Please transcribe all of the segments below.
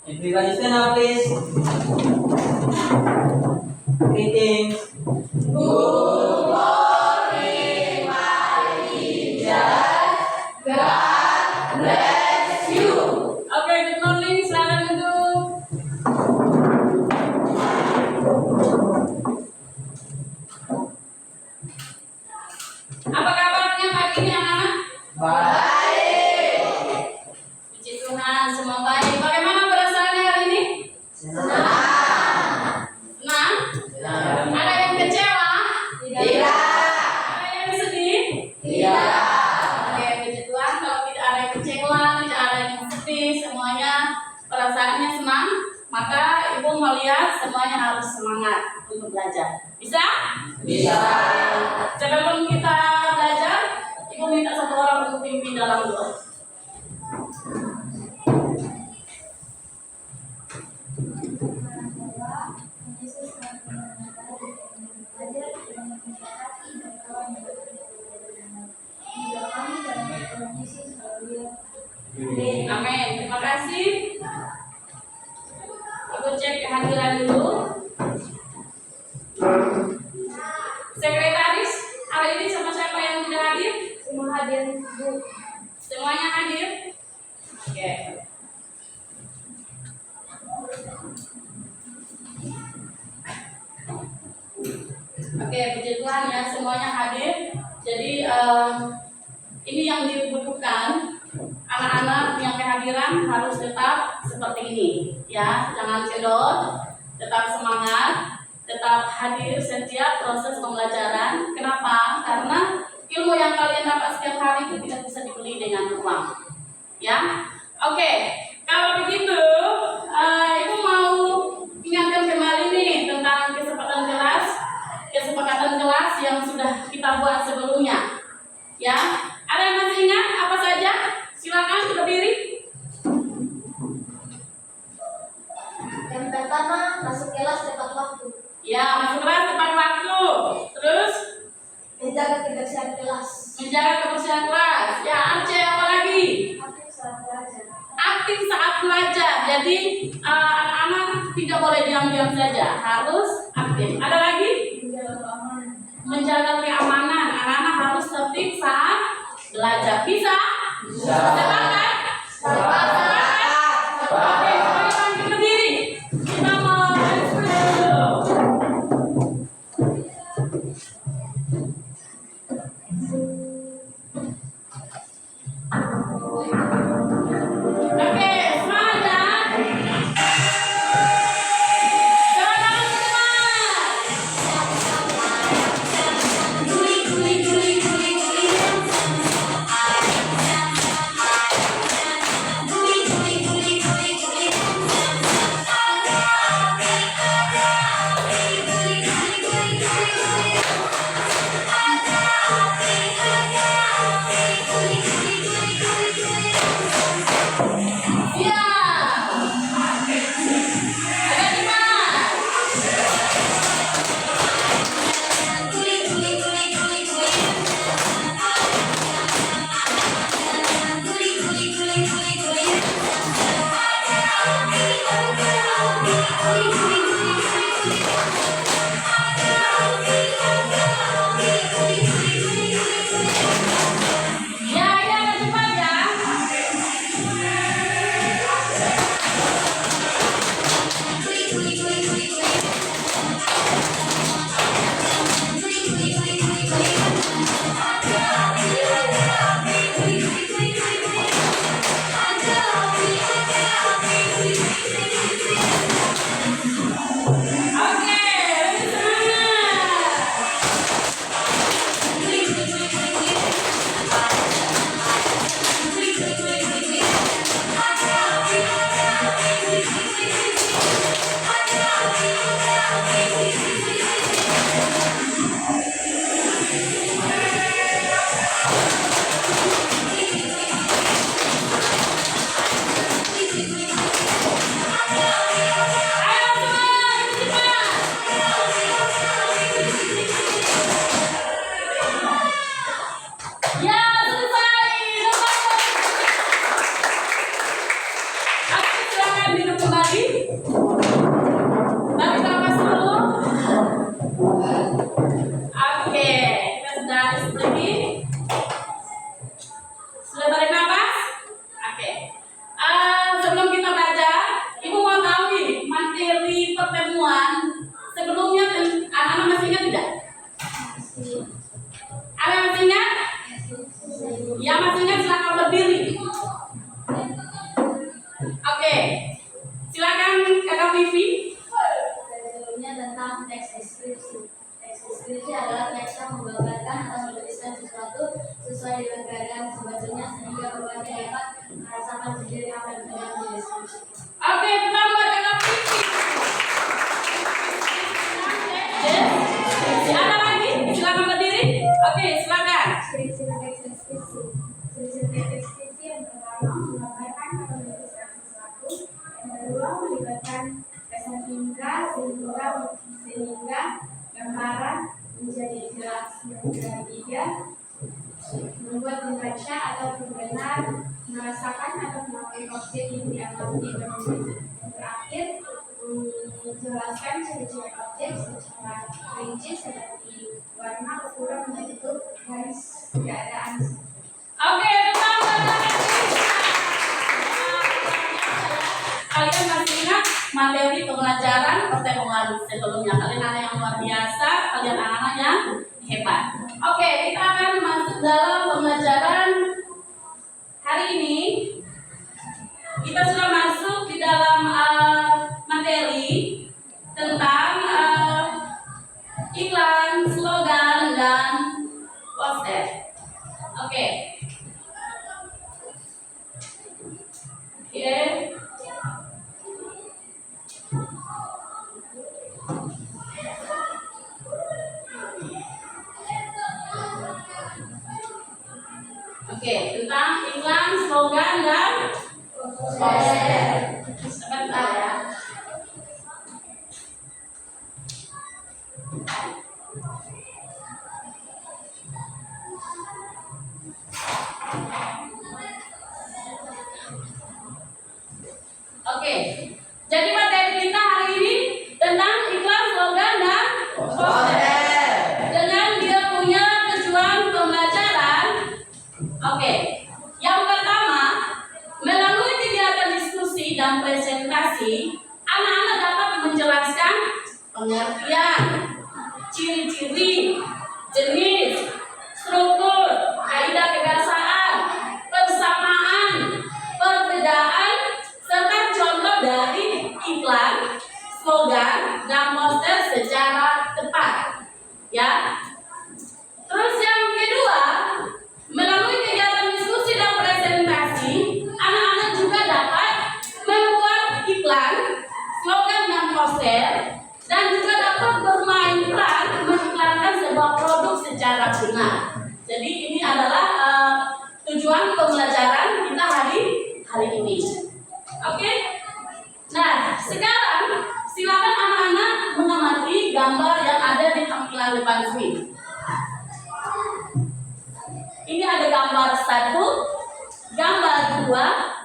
Everybody stand up, please. Greetings. Good morning, my teachers. God bless you. Oke, good morning. Silakan duduk. Apa kabarnya pagi ini anak-anak? Baik. Puji Tuhan, semua baik. Bagaimana perasaannya hari ini? Senang. Senang? Senang. Ada yang kecewa? Tidak. Ada yang sedih? Tidak. Oke, puji Tuhan. Kalau tidak ada yang kecewa, tidak ada yang sedih, semuanya perasaannya senang, maka Ibu mau lihat semuanya harus semangat untuk belajar. Bisa? Bisa. Sebelum kita belajar, Ibu minta satu orang untuk pimpin dalam doa. Amin. Terima kasih. Ibu cek kehadiran dulu. Sekretaris, hari ini sama siapa yang tidak hadir? Semua hadir, Bu. Semuanya hadir? Oke. Oke, puji Tuhan ya, semuanya hadir. Jadi ini yang dibutuhkan, anak-anak yang kehadiran harus tetap seperti ini, ya, jangan cedot, tetap semangat, tetap hadir setiap proses pembelajaran. Kenapa? Karena ilmu yang kalian dapat setiap hari itu tidak bisa dibeli dengan uang, ya. Oke, kalau begitu, Ibu mau ingatkan kembali nih tentang kesepakatan kelas yang sudah kita buat sebelumnya, ya. Ada yang masih ingat apa saja? Silakan berdiri. Yang pertama, masuk kelas tepat waktu. Ya, masuk kelas tepat waktu. Terus Menjaga kebersihan kelas. menjaga kebersihan kelas. Ya, Arce, apa lagi? Aktif saat belajar. Aktif saat belajar. Jadi anak-anak tidak boleh diam-diam saja, harus aktif. Ada lagi? Menjaga keamanan. Menjaga keamanan. Anak-anak harus tertib saat belajar. Bisa? Bisa. Sepakat? Sepakat. Oke, semuanya bangkit berdiri. Kita mau ekspresi dulu. Oke, semangat. Semangat semua. Tarik nafas dulu. Oke, kita sudah seperti sudah tarik nafas. Oke. Sebelum kita baca, Ibu mau tahu nih materi pertemuan sebelumnya anak-anak masih ingat tidak? Ada yang masih ingat? Yang masih ingat silakan berdiri. Oke, silakan Kakak Vivi. Sebelumnya tentang teks deskripsi. Teks deskripsi adalah teks yang menggambarkan atau menuliskan sesuatu sesuai dengan keadaan sebetulnya sehingga pembaca dapat merasakan sendiri apa yang sedang dideskripsikan. Oke, pertama buat Kakak Vivi. Ada lagi? Silakan berdiri. Oke, silakan. Deskripsi teks deskripsi. Deskripsi teks deskripsi yang pertama menggambarkan atau menuliskan sesuatu. Yang kedua melibatkan kesan indera sehingga gambaran menjadi jelas. Yang ketiga membuat pembaca atau pendengar merasakan atau mengakui objek yang diamati dan menulis. Yang terakhir menjelaskan ciri-ciri objek secara rinci seperti warna, ukuran, bentuk, garis, keadaan. Oke, tetap kalian masih ingat materi pembelajaran pertemuan sebelumnya? Kalian anak yang luar biasa, kalian anak-anak yang hebat. Oke, kita akan masuk dalam pembelajaran hari ini. Kita sudah masuk di dalam materi tentang iklan, slogan, dan poster. Oke. Oke, tentang iklan, slogan, dan poster. Sebentar ya. Oke, jadi materi kita hari ini tentang iklan, slogan, dan poster. Dengan dia punya tujuan pembelajaran. Oke, yang pertama, melalui kegiatan diskusi dan presentasi, anak-anak dapat menjelaskan pengertian, ciri-ciri, jenis, struktur, kaidah kebahasaan, persamaan, perbedaan, serta contoh dari iklan, slogan, dan poster secara tepat. Ya. Terus yang kedua, melalui kegiatan diskusi dan presentasi, anak-anak juga dapat membuat iklan, slogan, dan poster, dan juga dapat bermain peran mengiklankan sebuah produk secara benar. Jadi ini adalah tujuan pembelajaran kita hari ini. Oke? Nah, sekarang silakan anak-anak mengamati gambar yang ada di tampilan depan sini. Ini ada gambar 1, gambar 2,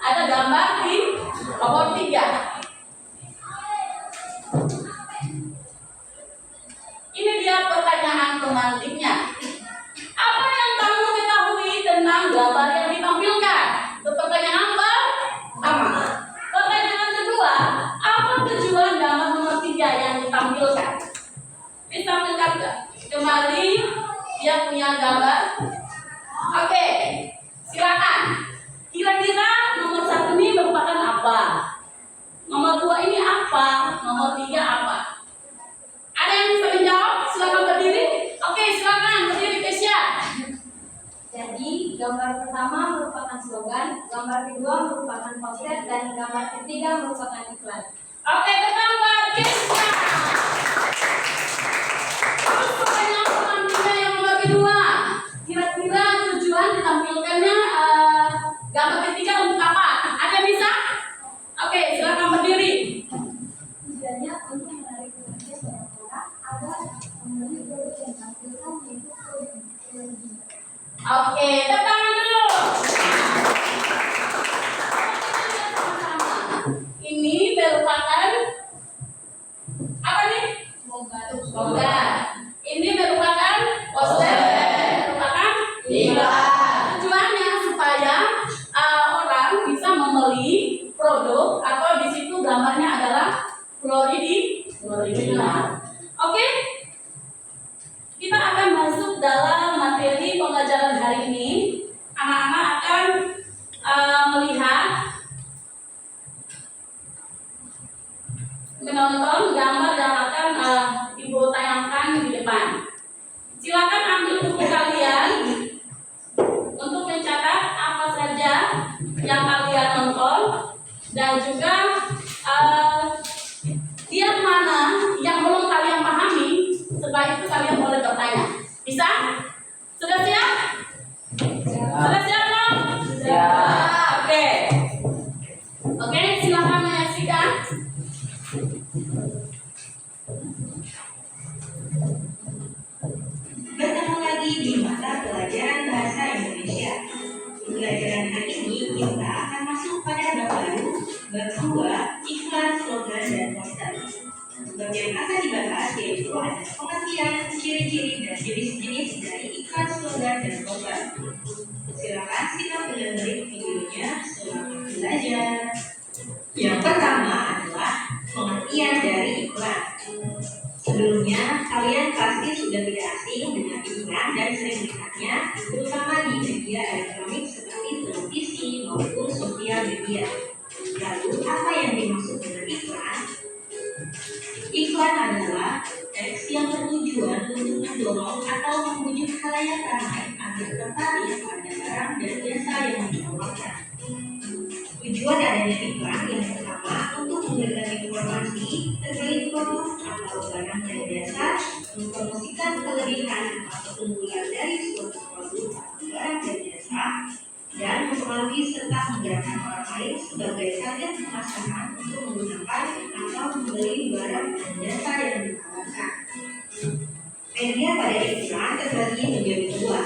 ada gambar di nomor 3. Ini dia pertanyaan pemantiknya. Apa yang kamu ketahui tentang gambar yang ditampilkan? Itu pertanyaan pertama. Pertanyaan kedua, apa tujuan gambar nomor 3 yang ditampilkan? Ditampilkan enggak? Kembali dia punya gambar. Oke, silakan. Kira-kira nomor 1 ini merupakan apa? Nomor 2 ini apa? Nomor 3 apa? Ada yang bisa menjawab? Silakan berdiri. Oke, silakan berdiri, Kesia. Jadi, gambar pertama merupakan slogan, gambar kedua merupakan poster, dan gambar ketiga merupakan iklan. Oke, tetap buat Kesia. Terus pertanyaan selanjutnya yang nomor kedua. Kira-kira tujuan ditampilkannya gambar ketiga untuk apa? Ada yang bisa? Oke, silakan berdiri. Tujuannya untuk menarik perhatian banyak orang agar membeli produk yang ditampilkan yaitu produk. Oke, tepuk tangan dulu. Ini merupakan melihat, menonton gambar yang akan Ibu tayangkan di depan. Silakan ambil buku kalian untuk mencatat apa saja yang kalian nonton dan juga tiap mana yang belum kalian pahami. Setelah itu kalian boleh bertanya. Bisa? Sudah siap? Sudah siap belum? Siap. Oke. Oke, silakan menyaksikan. Bertemu lagi di mata pelajaran Bahasa Indonesia. Pelajaran hari ini kita akan masuk pada bab baru, bab 2, iklan, slogan, dan poster. Bab yang akan dibahas yaitu ada pengertian, ciri-ciri, dan jenis-jenis dari iklan, slogan, dan poster. Silakan simak dengan baik videonya. Selamat belajar. Yang pertama adalah pengertian dari iklan. Sebelumnya, kalian pasti sudah tidak asing dengan iklan dan sering melihatnya, terutama di media elektronik seperti televisi maupun sosial media. Lalu, apa yang dimaksud dengan iklan? Iklan adalah teks yang bertujuan untuk mendorong atau membujuk khalayak ramai agar tertarik pada barang dan jasa yang ditawarkan. Tujuan adanya iklan yang pertama untuk memberikan informasi terkait produk atau barang dan jasa, mempromosikan kelebihan atau keunggulan dari suatu produk atau barang dan jasa, dan mempengaruhi serta menggerakkan orang lain sebagai target pemasaran untuk menggunakan atau membeli barang dan jasa yang ditawarkan. Media pada iklan terbagi menjadi dua.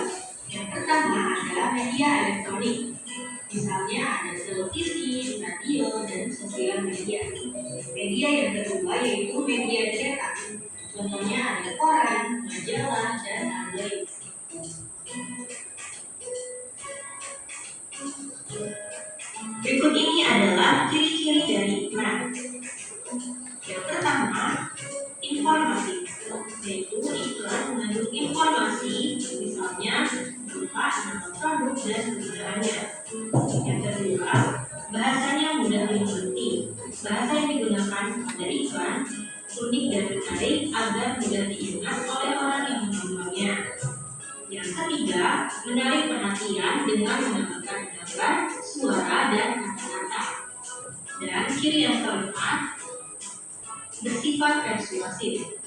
Yang pertama adalah media elektronik. Misalnya ada televisi, radio, dan sosial media. Media yang kedua yaitu media cetak. Contohnya ada koran, majalah, dan tabloid. Berikut ini adalah ciri-ciri dari iklan. Yang pertama, informasi, yaitu iklan mengandung informasi, misalnya berupa nama produk dan kegunaannya. Yang kedua, bahasanya mudah dimengerti. Bahasa yang digunakan pada iklan unik dan menarik agar mudah diingat oleh orang yang menontonnya. Yang ketiga, menarik perhatian dengan menggunakan gambar, suara, dan kata-kata. Dan ciri yang keempat, bersifat persuasif.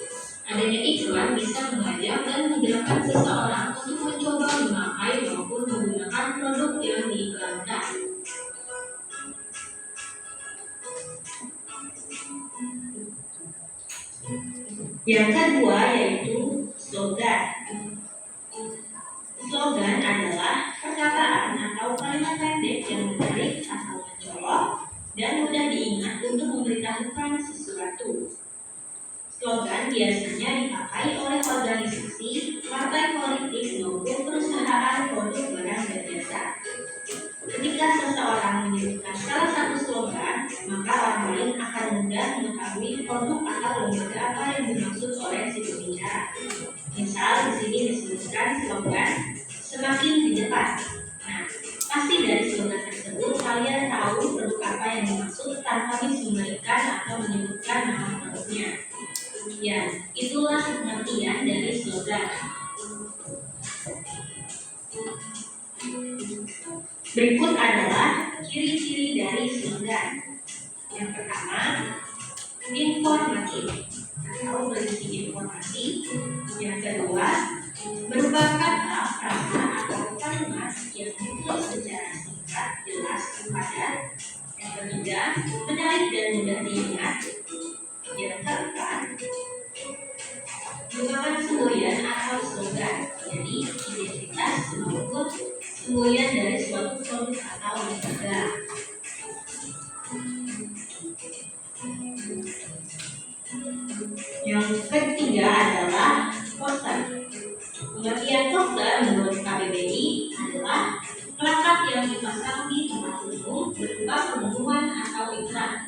Adanya iklan bisa mengajak dan menggerakkan seseorang untuk mencoba memakai maupun menggunakan produk yang diiklankan. Yang kedua yaitu slogan. Slogan adalah perkataan atau kalimat pendek yang menarik atau mencolok dan mudah diingat untuk memberitahukan sesuatu. Slogan biasanya dipakai oleh organisasi, partai politik maupun perusahaan produk barang dan jasa. Ketika seseorang menyebutkan salah satu slogan, maka orang lain akan mudah mengetahui produk atau lembaga apa yang dimaksud oleh si pembicara. Misal di sini disebutkan slogan semakin di depan. Nah, pasti dari slogan tersebut kalian tahu produk apa yang dimaksud tanpa memberikan atau menyebutkan nama produknya. Ya, itulah pengertian dari slogan. Berikut adalah ciri-ciri dari slogan. Yang pertama, informatif atau berisi informasi. Yang kedua, berupa kata, frasa, atau kalimat yang ditulis secara singkat, jelas, padat. Yang ketiga, menarik dan mudah diingat. Yang keempat, merupakan semboyan atau slogan, jadi identitas maupun semboyan dari suatu produk atau lembaga. Yang ketiga adalah poster. Pengertian poster menurut KBBI adalah plakat yang dipasang di tempat umum berupa pengumuman atau iklan.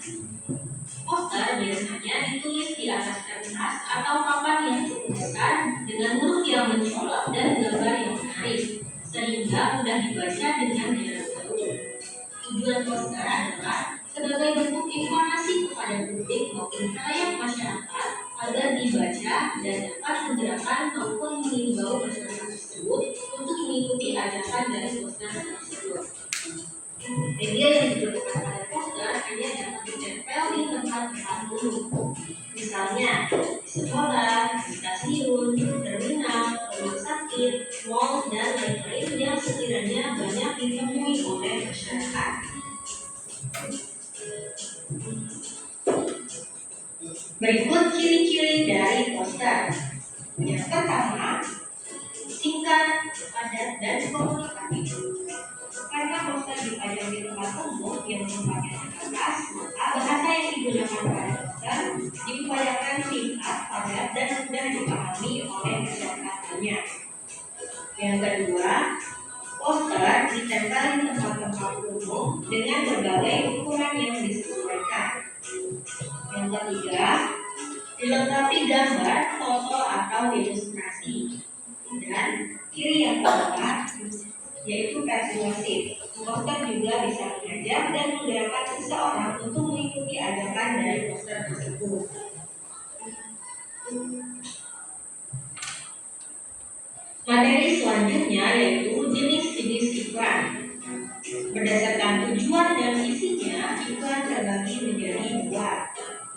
dengan poster adalah sebagai bentuk informasi kepada publik maupun khalayak masyarakat agar dibaca dan dapat menggerakkan maupun mengimbau masyarakat tersebut untuk mengikuti ajakan dari poster tersebut. Media yang diperlukan pada poster hanya dapat ditempel di tempat-tempat umum, misalnya di sekolah, di stasiun, terminal, rumah sakit, mal, dan lain-lain yang sekiranya banyak ditemui oleh masyarakat. Berikut ciri-ciri dari poster. Yang pertama, singkat, padat, dan komunikatif. Karena poster dipajang di tempat umum yang tempatnya terbatas, maka bahasa yang digunakan pada poster diupayakan singkat, padat, dan mudah dipahami oleh masyarakat banyak. Yang kedua, poster ditempel di tempat-tempat umum dengan berbagai ukuran yang disesuaikan. Yang ketiga, dilengkapi gambar, foto, atau ilustrasi. Dan ciri yang keempat, yaitu persuasif. Poster juga bisa mengajak dan menggerakkan seseorang untuk mengikuti ajakan dari poster tersebut. Materi selanjutnya yaitu jenis-jenis iklan. Berdasarkan tujuan dan isinya, iklan terbagi menjadi dua.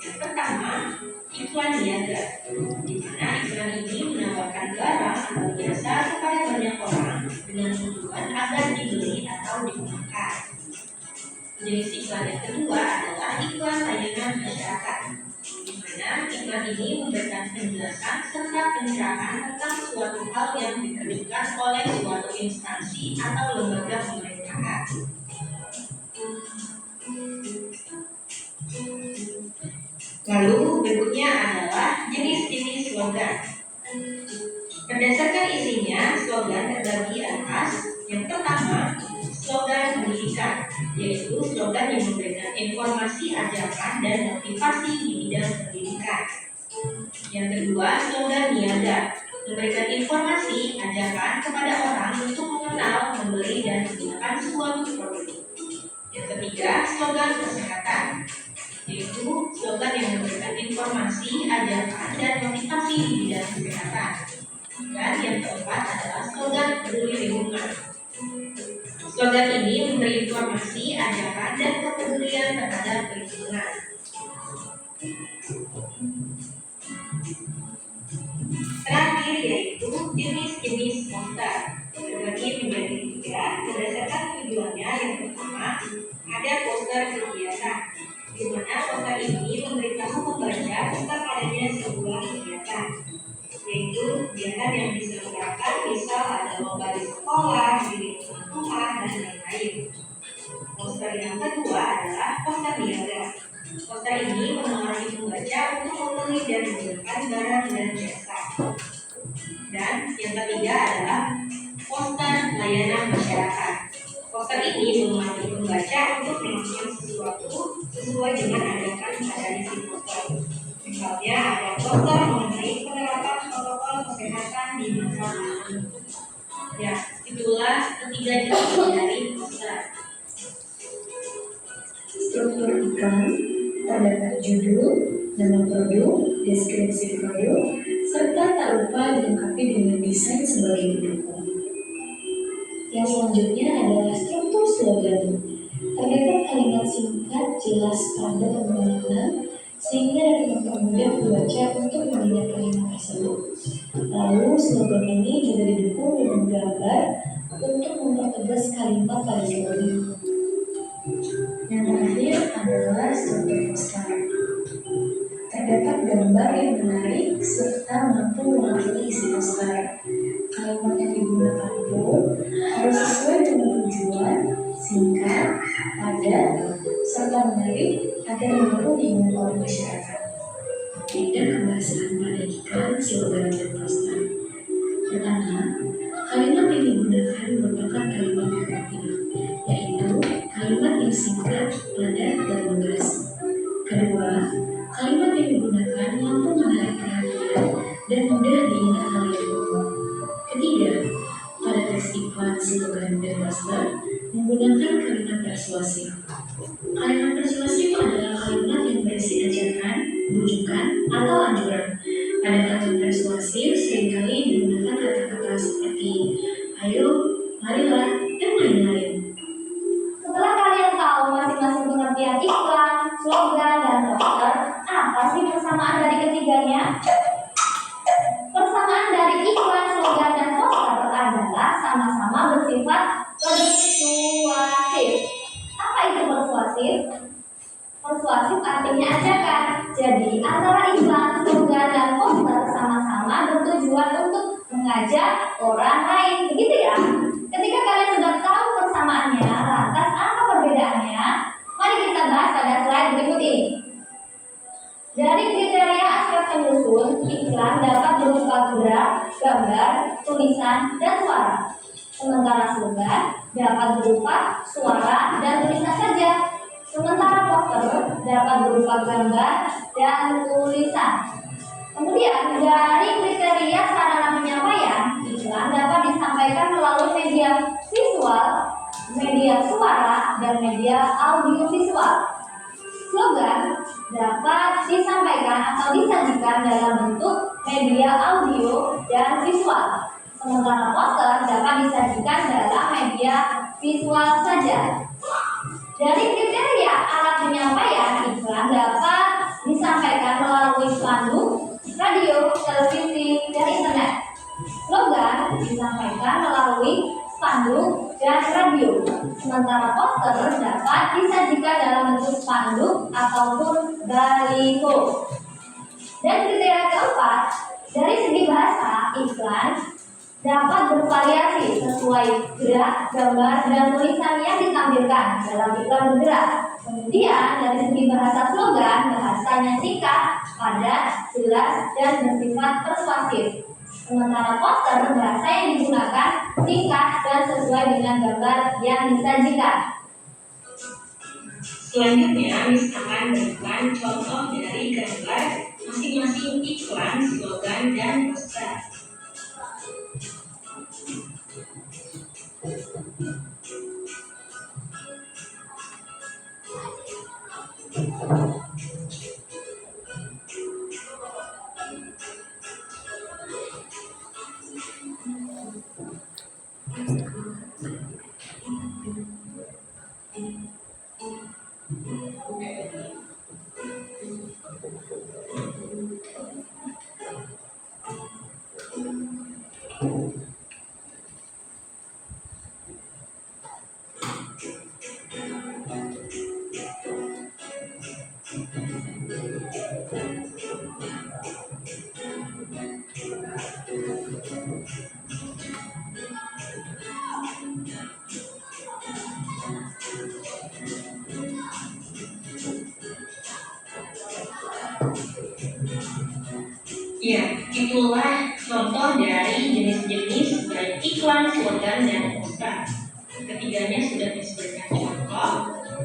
Yang pertama, iklan niaga, di mana iklan ini menawarkan barang atau jasa kepada banyak orang dengan tujuan agar dibeli atau digunakan. Jenis iklan yang kedua adalah iklan layanan masyarakat, di mana iklan ini memberikan penjelasan serta pencerahan tentang suatu hal yang dikerjakan oleh suatu instansi atau lembaga pemerintahan. Lalu berikutnya adalah jenis-jenis slogan. Berdasarkan isinya, slogan terbagi atas. Yang pertama, slogan pendidikan, yaitu slogan yang memberikan informasi, ajakan, dan motivasi di bidang pendidikan. Yang kedua, slogan niaga, memberikan informasi, ajakan kepada orang untuk mengenal, membeli, dan menggunakan suatu produk. Yang ketiga, slogan kesehatan, yaitu slogan yang memberikan informasi, ajakan, dan motivasi di bidang kesehatan. Dan yang keempat adalah slogan peduli lingkungan. Slogan ini memberi informasi, ajakan, dan kepedulian terhadap lingkungan. Terakhir yaitu jenis-jenis poster. Terbagi menjadi tiga berdasarkan tujuannya. Yang pertama, ada poster kegiatan, di mana poster ini memberitahu pembaca tentang adanya sebuah kegiatan, yaitu kegiatan yang diselenggarakan, misal ada lomba di sekolah, di lingkungan rumah, dan lain-lain. Poster yang kedua adalah poster niaga. Poster ini menawarkan pembaca untuk membeli dan menggunakan barang dan jasa. Dan yang ketiga adalah poster layanan masyarakat. Poster ini menawarkan pembaca untuk melakukan sesuatu sesuai dengan ajakan pada isi poster. Misalnya ada poster mengenai penerapan protokol kesehatan di masa pandemi. Ya, itulah ketiga jenis dari poster. Struktur iklan terdapat judul, nama produk, deskripsi produk, serta tak lupa dilengkapi dengan desain sebagai pendukung. Yang selanjutnya adalah struktur slogan. Terdapat kalimat singkat, jelas, padat, dan mengena, sehingga dapat mempermudah pembaca untuk mengingat kalimat tersebut. Lalu slogan ini juga didukung dengan gambar untuk mempertegas kalimat pada slogan. Yang terakhir adalah struktur poster. Terdapat gambar yang menarik serta mampu mewakili isi poster. Kalimat yang digunakan pun harus sesuai dengan tujuan, singkat, padat, serta menarik agar mampu diingat oleh masyarakat. Tidak kebahasan pada iklan, slogan, dan poster. Pertama, kalimat yang digunakan merupakan kalimat kreatif, yaitu kalimat yang singkat, padat, dan lugas. Kedua, kalimat yang digunakan mampu menarik perhatian dan mudah diingat oleh umum. Ketiga, pada teks iklan, slogan, dan poster menggunakan kalimat persuasif. Kalimat persuasif adalah kalimat yang berisi ajakan, bujukan, atau anjuran. Pada kalimat persuasif seringkali digunakan kata-kata seperti ayo, marilah, dan lain-lain. Setelah kalian tahu masing-masing pengertian iklan, slogan, dan poster, apa sih persamaan dari ketiganya? Persamaan dari iklan, slogan, dan poster adalah sama-sama bersifat persuasif. Apa itu persuasif? Persuasif artinya ajakan. Jadi antara iklan, slogan, dan poster sama-sama bertujuan untuk mengajak orang lain. Begitu ya? Ketika kalian sudah tahu persamaannya, lantas apa perbedaannya? Mari kita bahas pada slide berikut ini. Dari kriteria aspek penyusun, iklan dapat berupa gerak, gambar, tulisan, dan suara. Sementara slogan dapat berupa suara dan tulisan saja. Sementara poster dapat berupa gambar dan tulisan. Kemudian dari kriteria sarana penyampaian, iklan dapat disampaikan melalui media visual, media suara, dan media audiovisual. Slogan dapat disampaikan atau disajikan dalam bentuk media audio dan visual. Sementara poster dapat disajikan dalam media visual saja. Dari kriteria alat penyampaian, iklan dapat disampaikan melalui spanduk, radio, televisi, dan internet. Slogan disampaikan melalui spanduk dan radio. Sementara poster dapat disajikan dalam bentuk spanduk ataupun baliho. Dan kriteria keempat, dari segi bahasa, iklan dapat bervariasi sesuai gerak, gambar, dan tulisan yang ditampilkan dalam iklan bergerak. Kemudian dari segi bahasa slogan, bahasanya singkat, padat, jelas, dan bersifat persuasif. Sementara poster bahasa yang digunakan singkat dan sesuai dengan gambar yang disajikan. Selanjutnya, Miss akan memberikan contoh dari gambar masing-masing iklan, slogan, dan poster. Ya, itulah contoh dari jenis-jenis baik iklan, slogan, dan poster. Ketiganya sudah disebutkan contoh.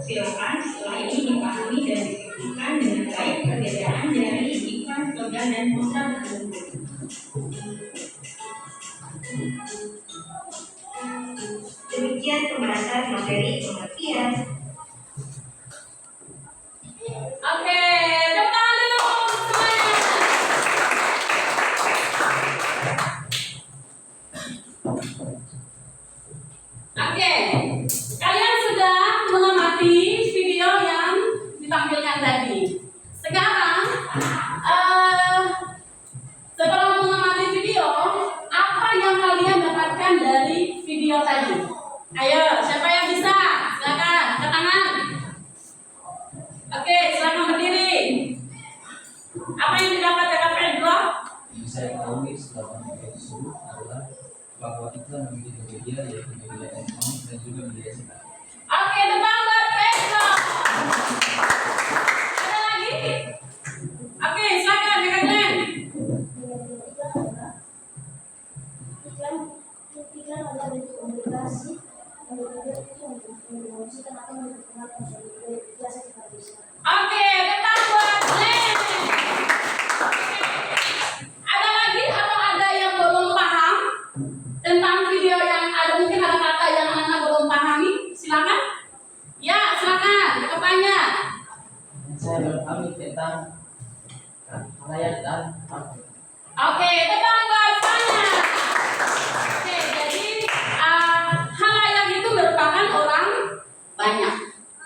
Silakan setelah ini dipahami dan disebutkan dengan baik perbedaan dari iklan, slogan, dan poster tersebut. Demikian pembahasan materi pengertian. Oke, tepuk tangan dulu semuanya. Oke, kalian sudah mengamati video yang ditampilkan tadi. Sekarang, setelah mengamati video, apa yang kalian dapatkan dari video tadi? Ayo, siapa yang bisa? Silakan, angkat tangan. Oke, silakan berdiri. Apa yang didapat dari Pedro? Yang saya ketahui setelah media tersebut adalah bahwa iklan memiliki media yaitu media elektronik dan juga media cetak. Oke, tepuk buat Pedro. Ada lagi? Oke, silakan Kak Glenn. Iklan adalah bentuk komunikasi yang berbeda untuk mempromosikan atau memperkenalkan suatu jasa kita bisa. Oke, tepuk buat Glenn. Ada lagi atau ada yang belum paham tentang video yang ada mungkin halayak dan Oke, tekan buat Fanya. Oke, jadi halayak itu merupakan orang banyak,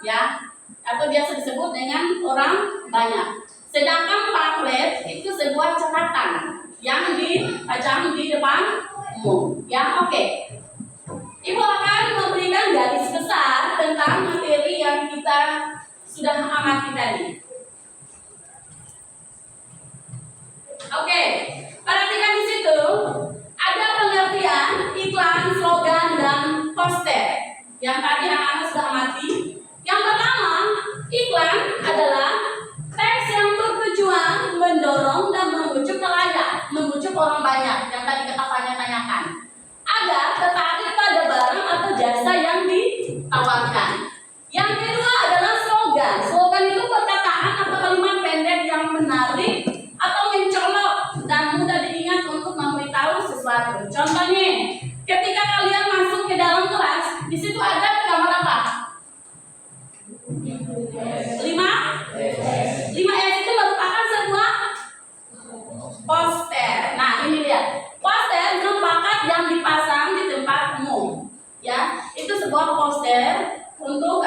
ya, atau biasa disebut dengan orang banyak. Sedangkan pamflet itu sebuah catatan yang dipajang di depan umum, ya. Oke. Ibu akan memberikan garis besar tentang materi yang kita sudah amati tadi. Oke, perhatikan di situ ada pengertian iklan, slogan, dan poster yang tadi anak-anak sudah amati. Yang pertama, iklan adalah teks yang bertujuan mendorong dan membujuk khalayak, membujuk orang banyak yang tadi kita tanyakan, agar tertarik pada barang atau jasa yang ditawarkan. Yang kedua adalah slogan. Slogan itu perkataan atau kalimat pendek yang menarik atau mencolok dan mudah diingat untuk memberitahu sesuatu. Contohnya, ketika kalian masuk ke dalam kelas, di situ ada gambar apa? 5S itu merupakan sebuah poster. Nah, ini lihat. Poster merupakan yang dipasang di tempat umum. Ya, itu sebuah poster untuk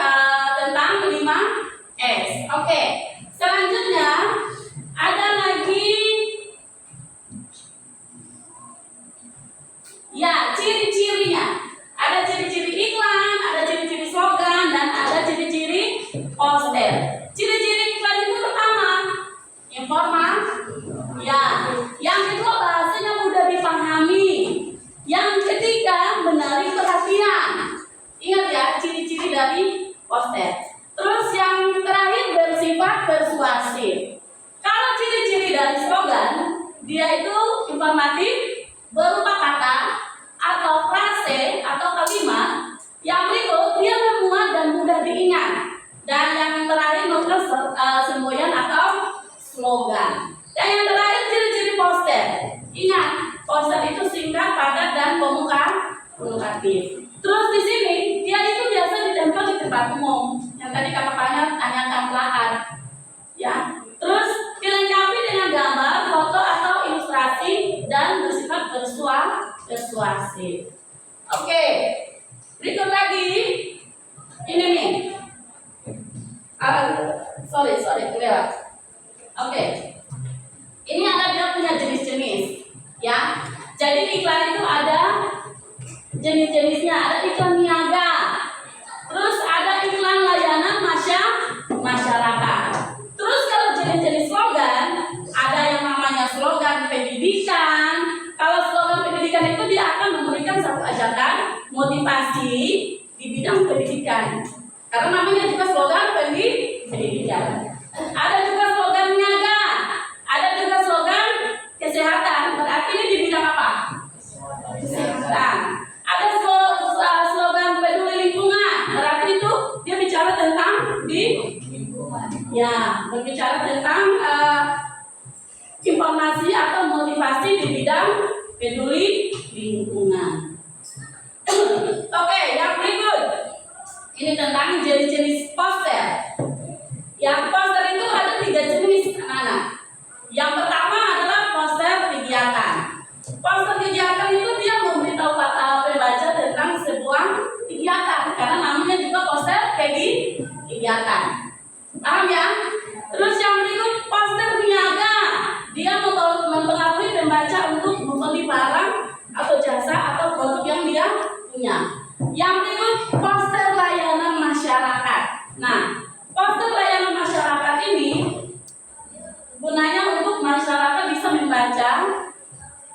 tentang 5S. Oke. Selanjutnya ada lagi ya, ciri-cirinya. Ada ciri-ciri iklan, ada ciri-ciri slogan, dan ada ciri-ciri poster. Ciri-ciri iklan itu pertama, informal. Ya, yang kedua bahasanya mudah dipahami. Yang ketiga menarik perhatian. Ingat ya, ciri-ciri dari poster. Terus yang terakhir bersifat persuasif. Kalau ciri-ciri dari slogan, dia itu informatif, berupa kata atau frase atau kalimat. Yang berikut dia memuat dan mudah diingat. Dan yang terakhir merupakan semboyan atau slogan. Dan yang terakhir ciri-ciri poster. Ingat, poster itu singkat, padat, dan komunikatif. Terus di sini dia itu biasa ditempel di tempat umum. Yang tadi kakak tanyakan belakang, ya. Terus dilengkapi dengan gambar, foto atau ilustrasi dan bersifat persuasif. Oke, berikut lagi. Ini nih. Sorry, lewat. Oke. Ini ada dia punya jenis-jenis, ya. Jadi iklan itu ada jenis-jenisnya. Ada iklan niaga, terus ada iklan layanan masyarakat. Terus kalau jenis-jenis slogan, ada yang namanya slogan pendidikan. Kalau slogan pendidikan itu dia akan memberikan satu ajakan motivasi di bidang pendidikan. Karena namanya juga slogan pendidikan. Ada juga slogan niaga, ada juga slogan kesehatan. Berarti ini di bidang apa? Kesehatan. Ada slogan peduli lingkungan. Berarti itu dia bicara tentang berbicara tentang informasi atau motivasi di bidang peduli lingkungan. Oke, yang berikut ini tentang jenis-jenis poster. Yang poster itu ada 3 jenis, anak-anak. Yang pertama adalah poster kegiatan. Poster kegiatan itu dia memberitahu pembaca tentang sebuah kegiatan, karena namanya juga poster kegiatan. Paham ya? Terus yang berikut poster niaga. Dia mempengaruhi pembaca untuk membeli barang atau jasa atau produk yang dia punya. Yang berikut poster layanan masyarakat. Nah, poster layanan masyarakat ini gunanya untuk masyarakat bisa membaca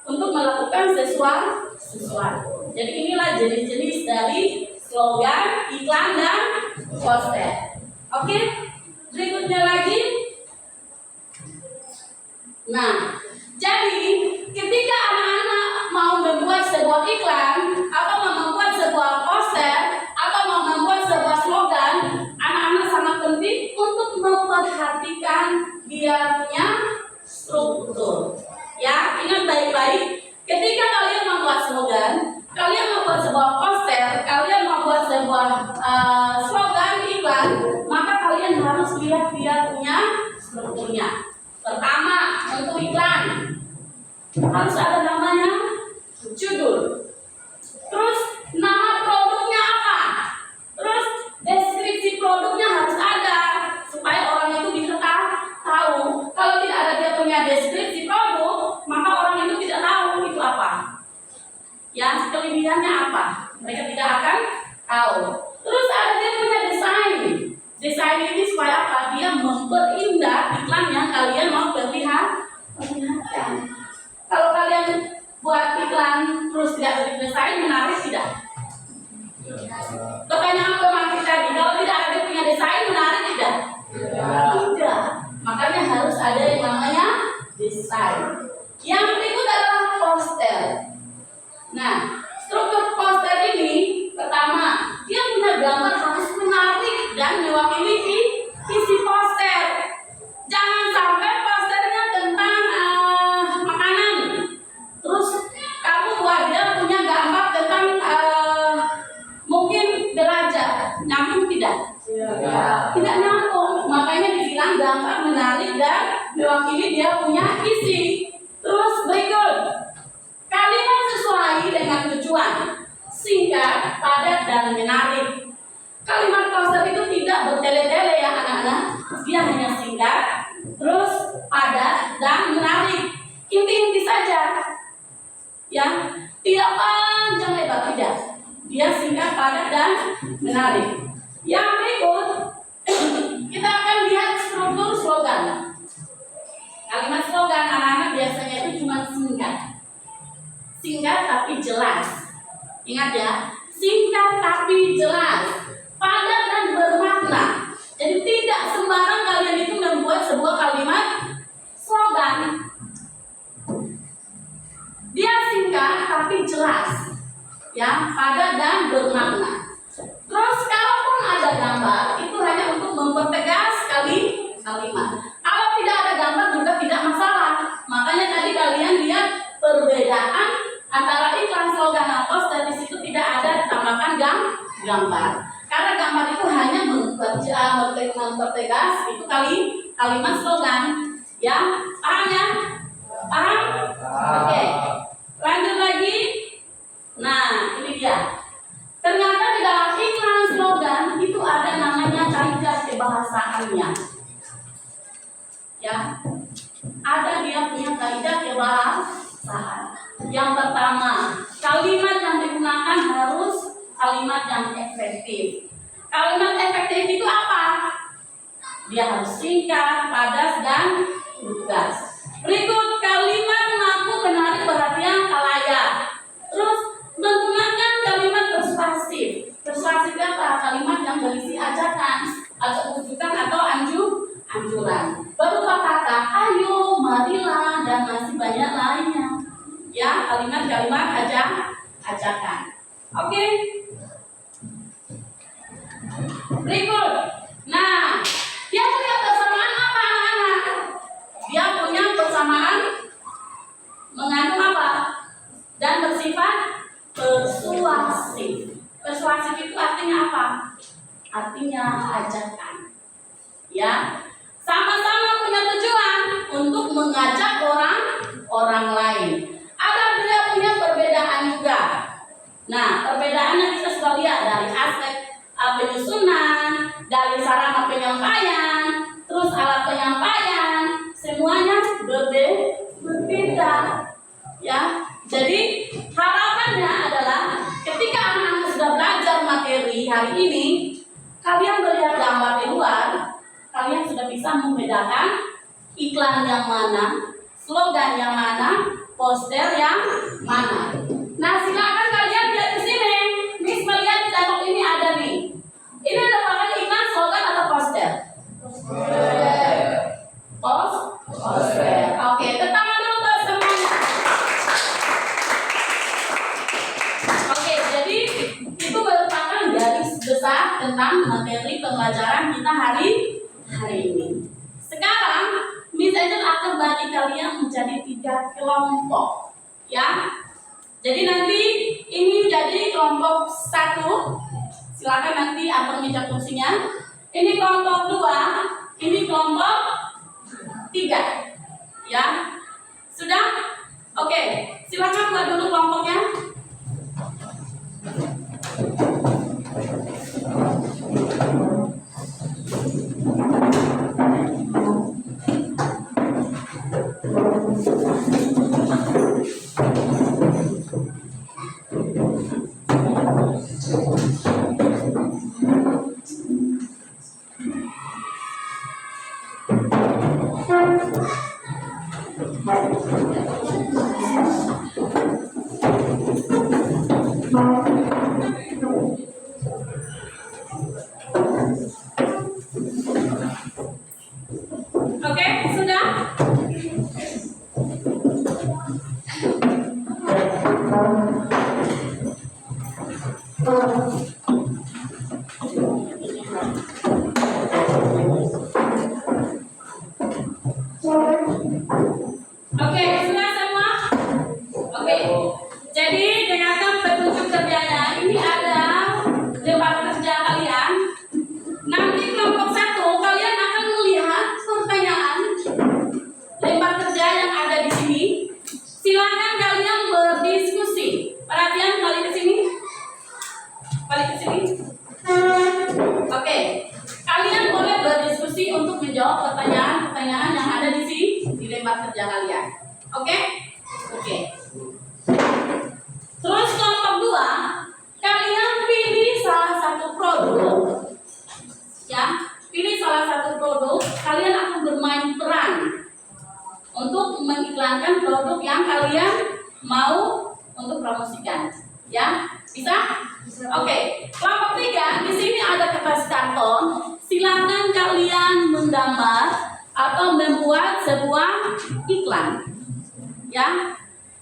untuk melakukan sesuatu. Jadi inilah jenis-jenis dari slogan, iklan, dan poster. Oke, berikutnya lagi. Nah, jadi ketika anak-anak mau membuat sebuah iklan atau mau membuat sebuah poster atau mau membuat sebuah slogan, anak-anak sangat penting untuk memperhatikan dia punya struktur. Ya, ingat baik-baik. Ketika kalian membuat slogan, kalian membuat sebuah poster, kalian membuat sebuah slogan iklan, maka kalian harus lihat dia punya strukturnya. Pertama, untuk iklan harus ada namanya, judul, terus nama produknya apa, terus deskripsi produknya harus ada supaya orang itu bisa tahu. Kalau tidak ada dia punya deskripsi produk, maka orang itu tidak tahu itu apa, ya kelebihannya apa, mereka tidak akan tahu. Terus ada dia punya desain. Desain ini supaya apa? Dia memperindah iklan yang kalian mau perlihatkan. Kalau kalian buat iklan terus tidak berdesain, menarik tidak? Pertanyaan pemakai tadi, kalau tidak ada punya desain, menarik tidak? Tidak. Makanya harus ada yang namanya desain. Yang berikut adalah poster. Nah, struktur poster ini pertama, dia punya gambar harus menarik dan mewakili isi poster. Jangan sampai posternya tentang makanan, terus kamu buat dia punya gambar tentang mungkin belajar, nyambung tidak? Tidak nyambung. Makanya dibilang gambar menarik dan mewakili dia punya isi. Terus berikut, kalimat sesuai dengan tujuan, singkat, padat, dan menarik. Kalimat poster itu tidak bertele-tele ya anak-anak, dia hanya singkat, terus padat, dan menarik. Inti-inti saja, ya, tidak panjang lebar, tidak. Dia singkat, padat, dan menarik. Yang berikut, kita akan lihat struktur slogan. Kalimat slogan anak-anak biasanya itu cuma singkat tapi jelas. Ingat ya, singkat tapi jelas, padat dan bermakna. Jadi tidak sembarang kalian itu membuat sebuah kalimat slogan. Dia singkat tapi jelas, ya, padat dan bermakna. Terus kalaupun ada gambar, itu hanya untuk mempertegas kalimat. Kalau tidak ada gambar juga tidak masalah. Makanya tadi kalian lihat perbedaan antara iklan, slogan, dan poster. Di situ tidak ada ditambahkan gambar. Karena gambar itu hanya mempertegas itu kalimat slogan. Ya, paham ya? Paham? Oke. Lanjut lagi. Nah, ini dia. Ternyata di dalam iklan slogan itu ada namanya kaidah kebahasaannya. Ya, ada dia punya kaidah kebahasaan. Yang pertama, kalimat yang digunakan harus kalimat yang efektif. Kalimat efektif itu apa? Dia harus singkat, padat, dan lugas. Berikut kalimat mampu menarik perhatian khalayak. Terus menggunakan kalimat persuasif. Persuasif apa? Kalimat yang berisi ajakan, atau rujukan atau anjuran. Berupa kata ayo, marilah, dan masih banyak lainnya. Ya, kalimat-kalimat ajakan. Oke. Berikut. Nah, dia punya persamaan apa anak-anak? Dia punya persamaan mengandung apa? Dan bersifat persuasif. Persuasif itu artinya apa? Artinya ajakan. Ya, sama-sama punya tujuan untuk mengajak orang lain. Ada dia punya perbedaan juga. Nah, perbedaannya kita sudah lihat dari aspek penyusunan, dari sarana penyampaian, terus alat penyampaian, semuanya berbeda. Ya, jadi harapannya adalah ketika anak-anak sudah belajar materi hari ini, kalian melihat gambar di luar, kalian sudah bisa membedakan iklan yang mana, slogan yang mana, poster yang mana. Nah, silakan kalian lihat di sini. Miss melihat di tembok ini ada nih. Ini merupakan iklan, slogan atau poster? Poster. Oke, tangan dulu buat semuanya. Oke, jadi itu merupakan garis besar tentang materi pembelajaran kita hari ini. Sekarang Miss Angel akan bagi kalian menjadi 3 kelompok, ya. Jadi nanti ini jadi kelompok 1. Silakan nanti atur meja kursinya. Ini kelompok 2, ini kelompok Oke, silakan buat dulu kelompoknya. Oke, sudah? Oke, sudah semua? Oke, jadi dengarkan petunjuk kerjanya. Ini ada lembar kerja kalian. Nanti kelompok 1 kalian akan melihat pertanyaan lembar kerja yang ada di sini. Silakan kalian berdiskusi. Perhatian, balik ke sini. Balik ke sini. Oke, kalian boleh berdiskusi untuk menjawab pertanyaan-pertanyaan yang ada di sini di lembar kerja kalian. Oke? Oke. Terus kelompok 2, kalian pilih salah satu produk. Ya, pilih salah satu produk, kalian akan bermain peran untuk mengiklankan produk yang kalian mau untuk promosikan. Ya, bisa? Oke. Kelompok 3, di sini ada kertas karton. Silakan kalian menggambar atau membuat sebuah iklan. Ya,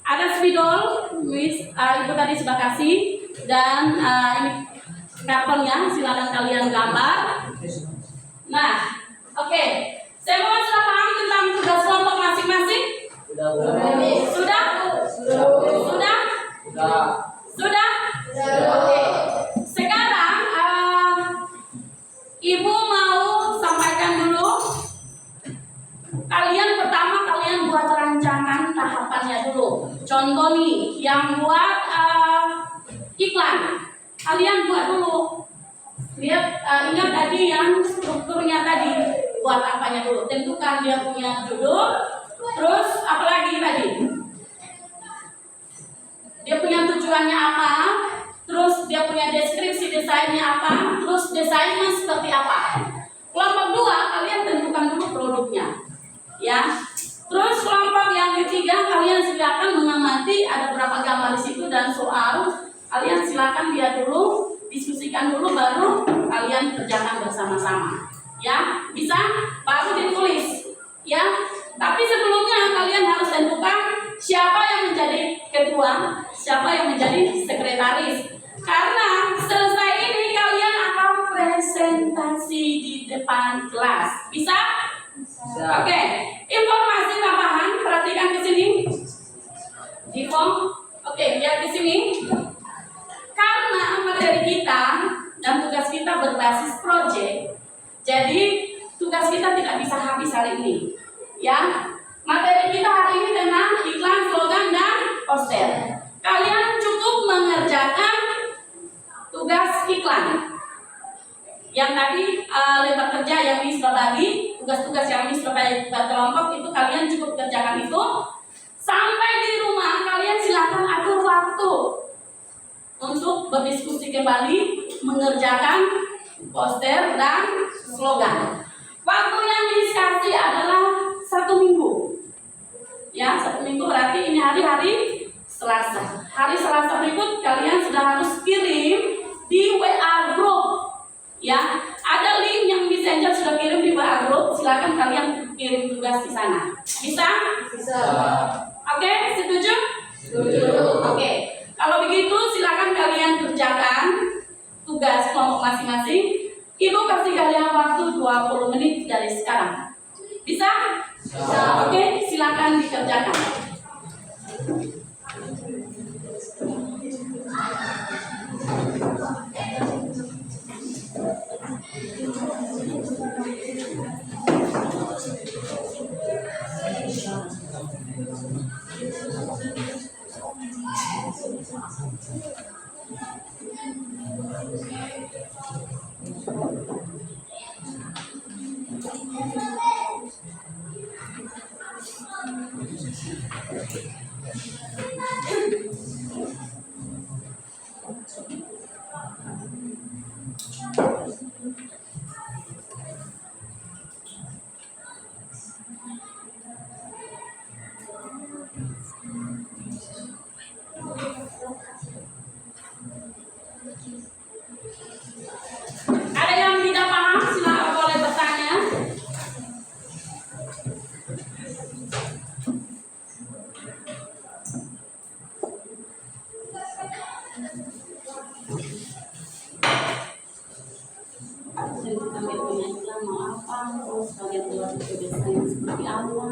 ada spidol, Ibu tadi sudah kasih, dan ini kartonnya, silakan kalian gambar. Nah, oke. Saya mau sudah paham tentang tugas kelompok masing-masing? Sudah? Sudah? Oke. Sekarang Ibu mau sampaikan dulu. Kalian buat rancangan tahapannya dulu. Contoh nih, yang buat iklan, kalian buat dulu. Lihat, ingat tadi yang strukturnya tadi, buat apanya dulu. Tentukan dia punya judul, terus apalagi tadi? Dia punya tujuannya apa? Terus dia punya deskripsi desainnya apa? Terus desainnya seperti apa? Kelompok 2, kalian tentukan dulu produknya. Ya. Terus kelompok yang ketiga, kalian silakan mengamati ada berapa gambar di situ dan soal. Kalian silakan lihat dulu, diskusikan dulu, baru kalian kerjakan bersama-sama. Ya, bisa? Baru ditulis. Ya. Tapi sebelumnya kalian harus tentukan siapa yang menjadi ketua, siapa yang menjadi sekretaris. Karena selesai ini kalian akan presentasi di depan kelas. Bisa? Oke. Informasi tambahan, perhatikan ke sini. Di form. Oke, lihat di sini. Karena materi kita dan tugas kita berbasis proyek, jadi tugas kita tidak bisa habis hari ini. Ya, materi kita hari ini dengan iklan, slogan, dan poster. Kalian cukup mengerjakan tugas iklan. Yang tadi lembar kerja yang sudah bagi, tugas-tugas yang sudah bagi kelompok itu kalian cukup kerjakan itu. Sampai di rumah kalian silakan atur waktu untuk berdiskusi kembali, mengerjakan poster dan slogan. Waktu yang dikasih adalah 1 minggu. Ya, 1 minggu berarti ini hari-hari Selasa. Hari Selasa berikut kalian sudah harus kirim di WA group. Ya, ada link yang Messenger sudah kirim di WA group. Silakan kalian kirim tugas di sana. Bisa? Bisa. Oke, setuju? Setuju. Oke. Kalau begitu silakan kalian kerjakan tugas kelompok masing-masing. Ibu kasih kalian waktu 20 menit dari sekarang. Bisa? Bisa. Oke, silakan dikerjakan. Ada yang tidak paham, silakan boleh bertanya. Jadi kami punya Islam mau apa, terus kalian buat kebiasaan seperti apa.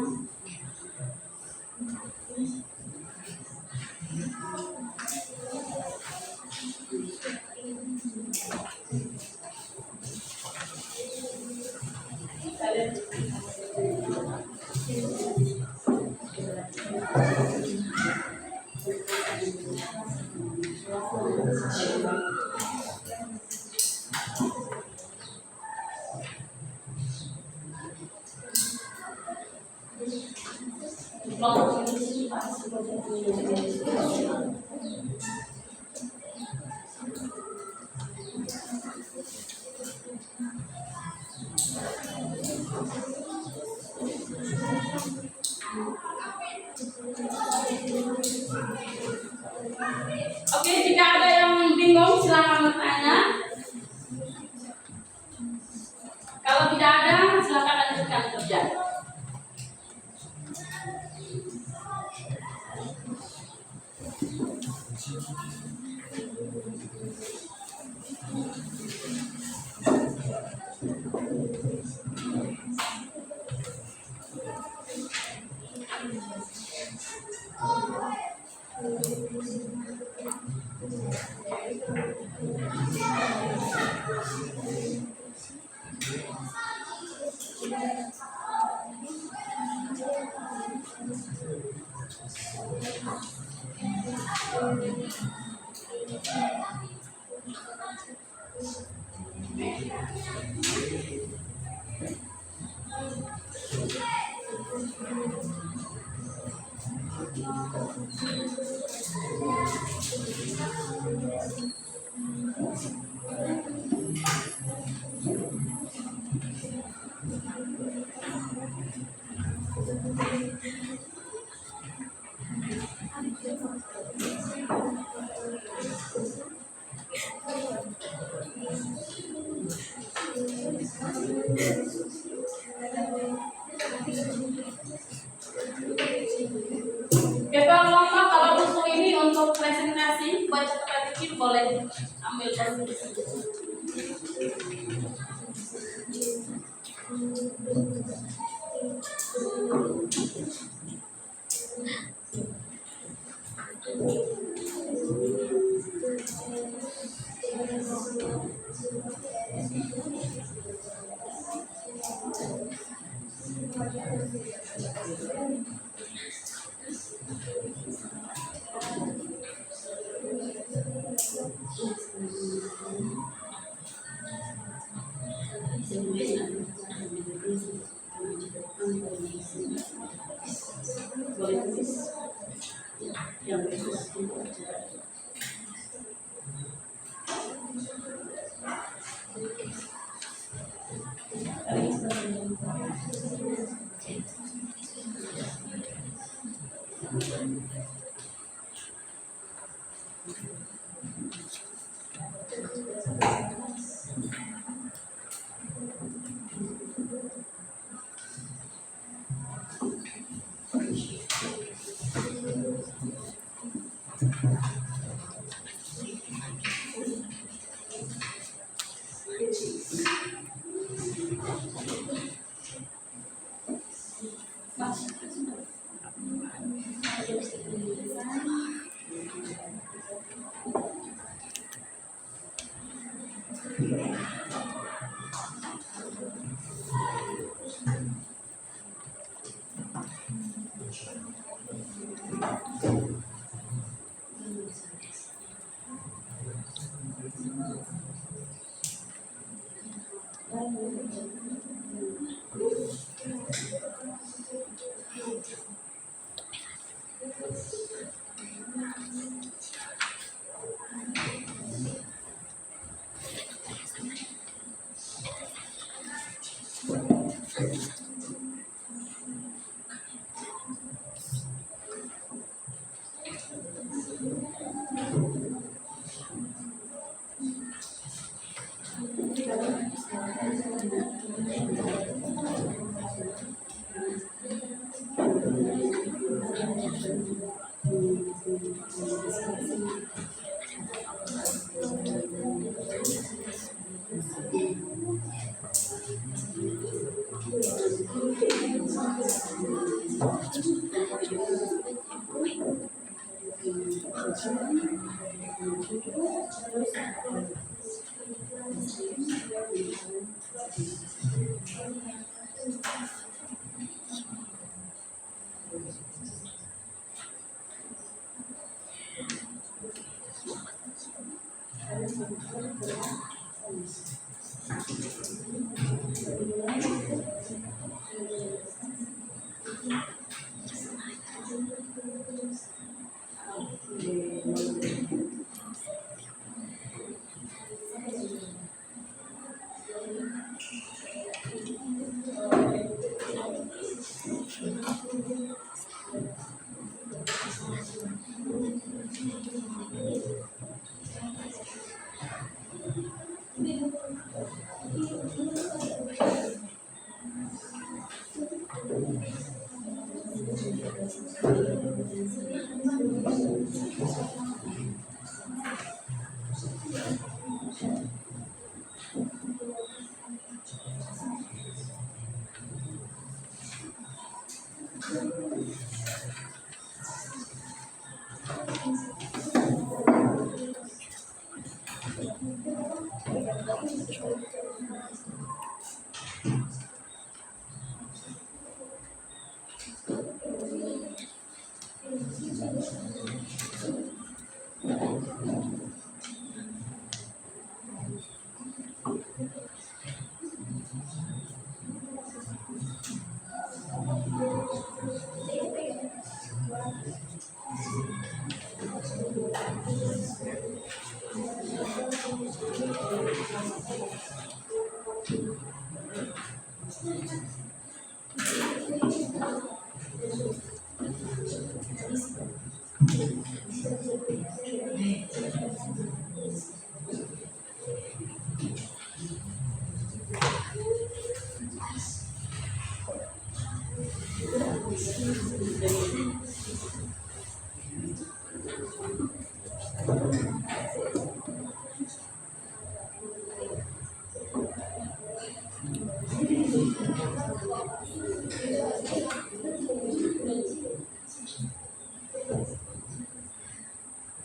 Kelompok ini sih Pak, Oke, jika ada yang bingung silakan bertanya. Kalau tidak ada, silakan lanjutkan kerja. Kalau buku ini untuk presentasi buat catatan kecil boleh ambil posisi. Boleh tulis yang khusus untuk acara.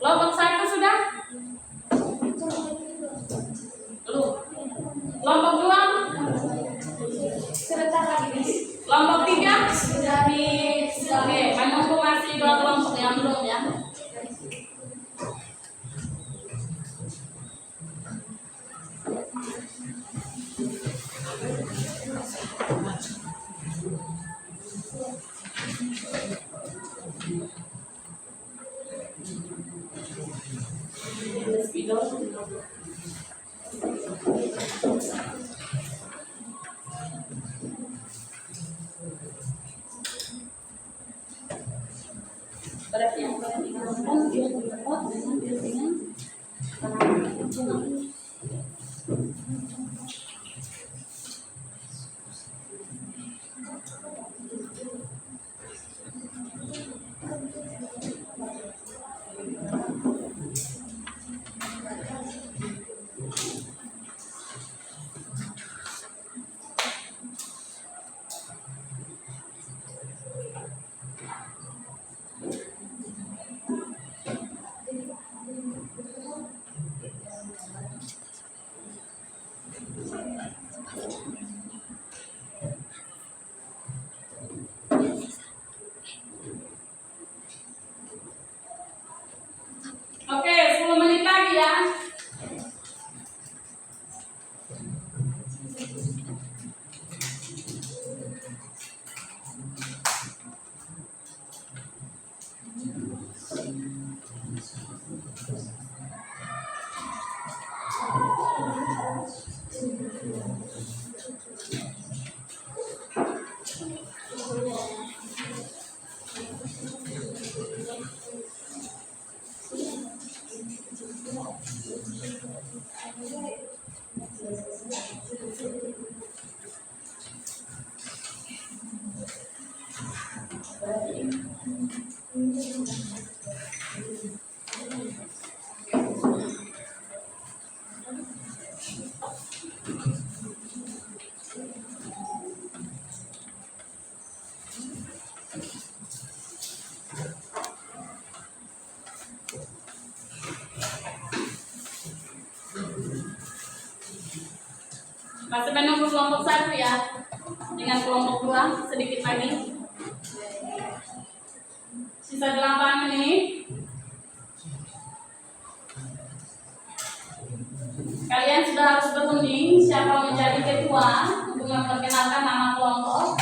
Kelompok 1 sudah? Belum. Kelompok 2? Sebentar lagi, Miss. Kelompok 3? Sudah, Miss. Oke, menunggu masih 2 kelompok yang belum ya. Berat yang digunakan dia dibuat dengan bimbingan Oke, 10 menit lagi ya. Masih menunggu kelompok 1 ya. Dengan kelompok 2 sedikit lagi. Sisa 8 menit. Kalian sudah harus berunding siapa menjadi ketua untuk memperkenalkan nama kelompok.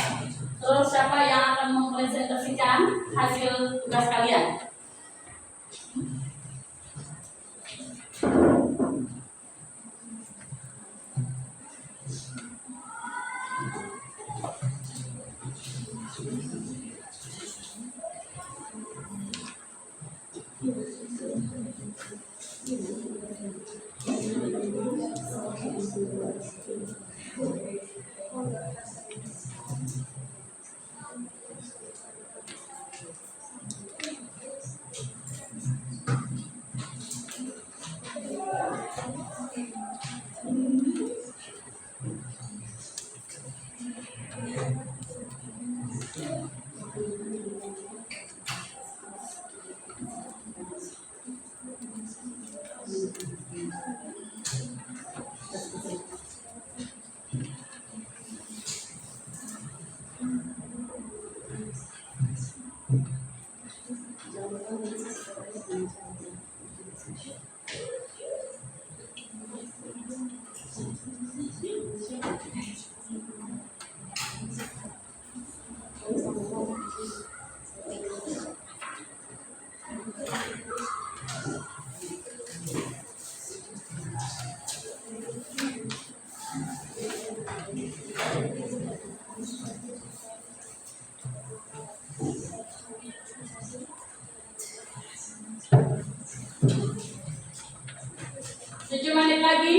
Terus siapa yang akan mempresentasikan hasil tugas kalian. Tujuh menit lagi.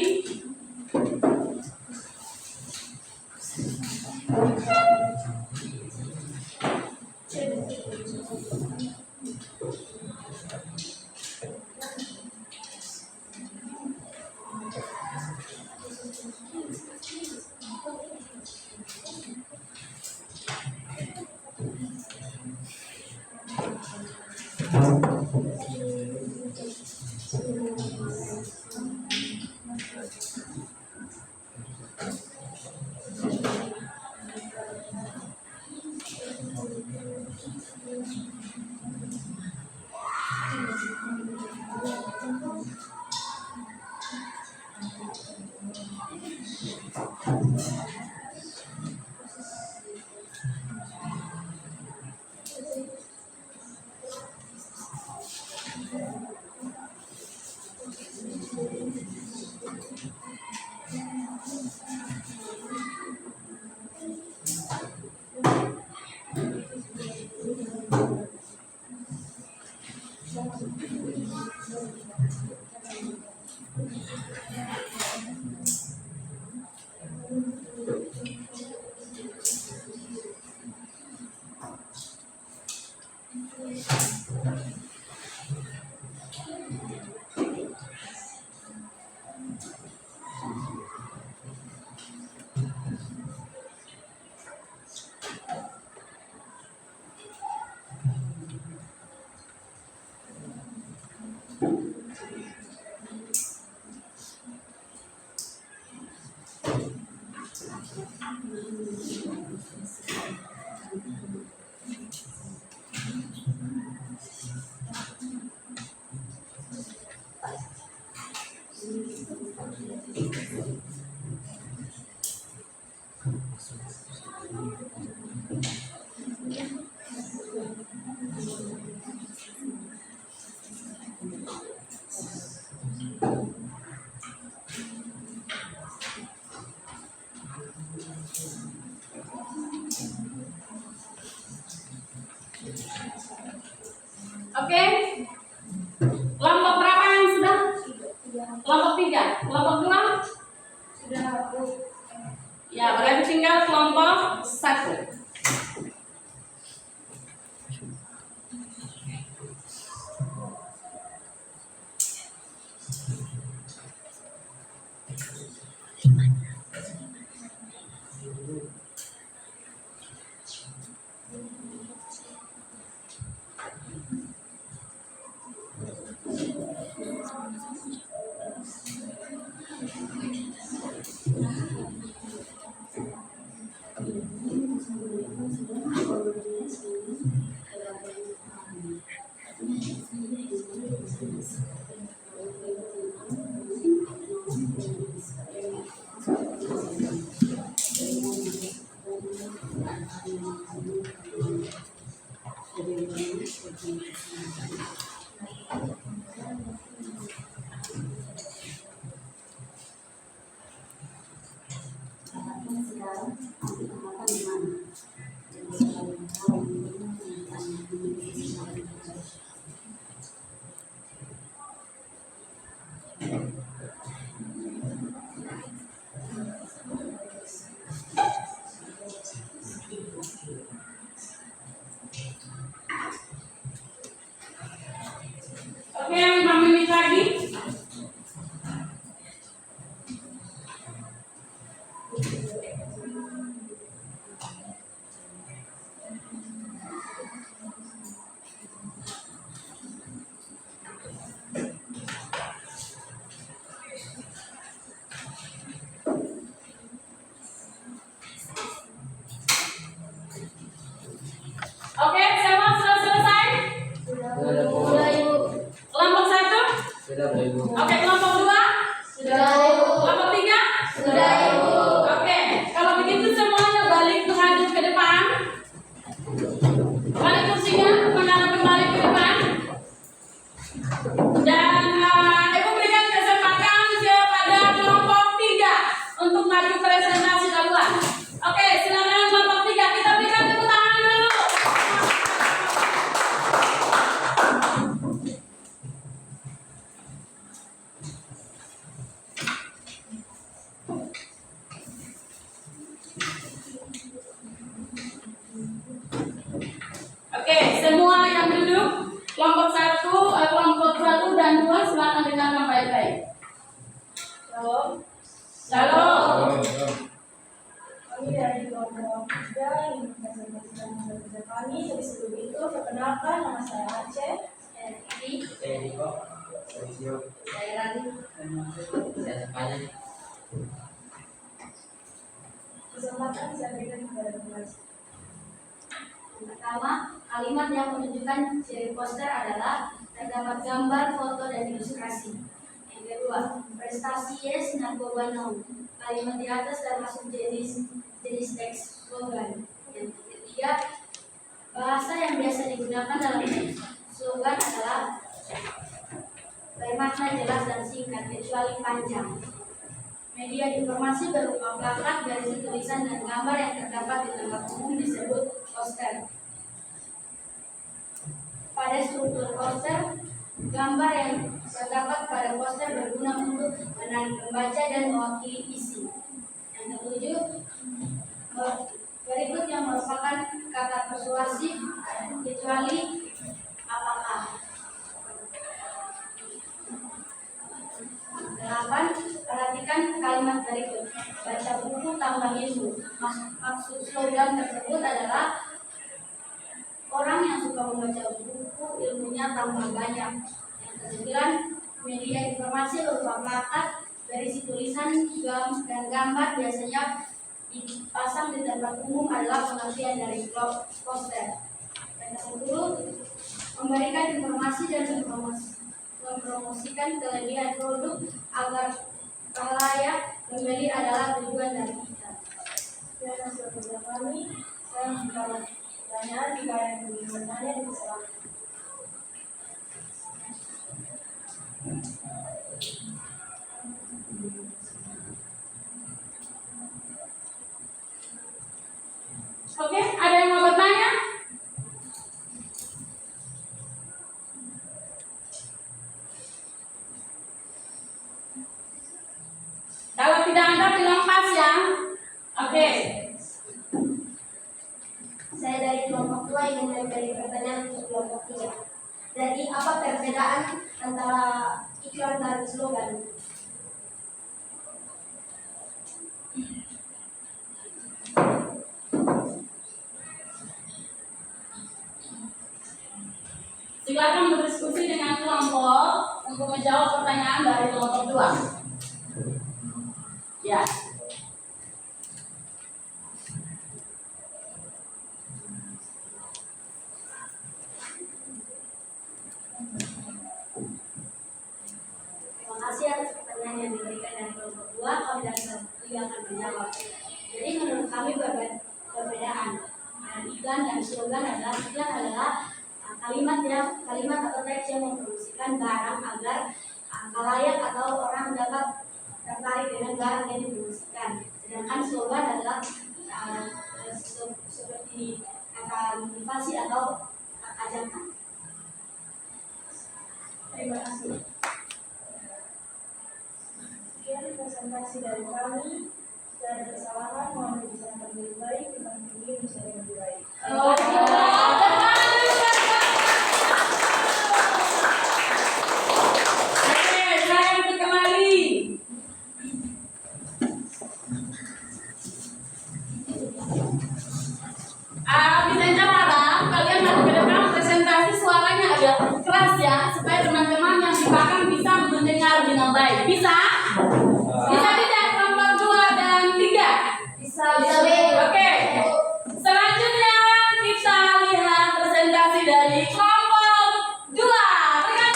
Oke. Kelompok berapa yang sudah? Kelompok 3. Kelompok 2? Sudah aku. Ya, berarti tinggal kelompok 1. Oke, 5 menit lagi. Oke, semua sudah selesai? Sudah, Ibu. Kelompok 1? Sudah, Ibu. Oke, kelompok 2? Sudah, Ibu. Kelompok 3? Sudah, Ibu. Oke, kalau begitu semuanya balik menghadap ke depan. Balik kursinya, menghadap kembali ke depan. Dan Ibu berikan kesempatan kepada kelompok 3 untuk maju presentasi dahuluan. Oke, silakan kelompok 3, kita berikan tepuk tangan dulu. Oke, semua yang duduk, kelompok 1 dan 2 silakan dengarkan baik-baik. Shalom. Shalom. Kami dari kelompok 3 ingin mempresentasikan hasil kerja kami. Tapi sebelum itu, perkenalkan, nama saya Aceh. Saya Kiki. Saya Diko. Saya Sio. Saya Rani. Saya Sepanya. Kesempatan saya berikan kepada penulis. Yang pertama, kalimat yang menunjukkan ciri poster adalah terdapat gambar, foto, dan ilustrasi. Yang kedua, prestasi yes, narkoba no. Kalimat di atas termasuk jenis teks slogan. Yang ketiga, bahasa yang biasa digunakan dalam slogan adalah bermakna jelas dan singkat, kecuali panjang. Media informasi berupa plakat, garis tulisan, dan gambar yang terdapat di tempat umum disebut poster. Pada struktur poster, gambar yang terdapat pada poster berguna untuk menarik pembaca dan mewakili isi. Yang ketujuh, berikut yang merupakan kata persuasif, kecuali apakah. 8. Perhatikan kalimat berikut. Baca buku tambah ilmu. Maksud slogan tersebut adalah orang yang suka membaca buku ilmunya tambah banyak. Yang ke-9, media informasi berupa plakat, berisi tulisan, dan gambar biasanya dipasang di tempat umum adalah pengertian dari poster. Yang ke-10, memberikan informasi dan mempromosikan kelebihan produk agar khalayak membeli adalah tujuan dari kita. Dan hasil kerja kami, saya membuka pertanyaan jika yang ingin bertanya dipersilakan. Oke, ada yang mau bertanya? Kalau tidak ada, bilang pas ya. Oke. Saya dari kelompok 2 ingin memberi pertanyaan untuk kelompok 3. Jadi apa perbedaan antara iklan dan slogan? Silakan berdiskusi dengan kelompok untuk menjawab pertanyaan dari kelompok 2. Ya. Terima kasih atas pertanyaan yang diberikan dari kelompok 2. Kami dari kelompok 3 akan menjawab. Jadi menurut kami perbedaan. Slogan adalah kalimat atau teks yang mempromosikan barang agar khalayak atau orang dapat tertarik dengan barang yang dipromosikan. Sedangkan slogan adalah seperti kata motivasi atau ajakan. Terima kasih. Sekian presentasi dari kami. Jika ada kesalahan, mohon disampaikan lebih baik. Kita ingin bisa lebih baik. Bisa harap kalian maju ke depan presentasi suaranya agak keras ya, supaya teman-teman yang di belakang bisa mendengar dengan baik. Bisa? Bisa tidak? Kelompok 2 dan 3? Bisa. Oke. Selanjutnya kita lihat presentasi dari kelompok 2. Rekan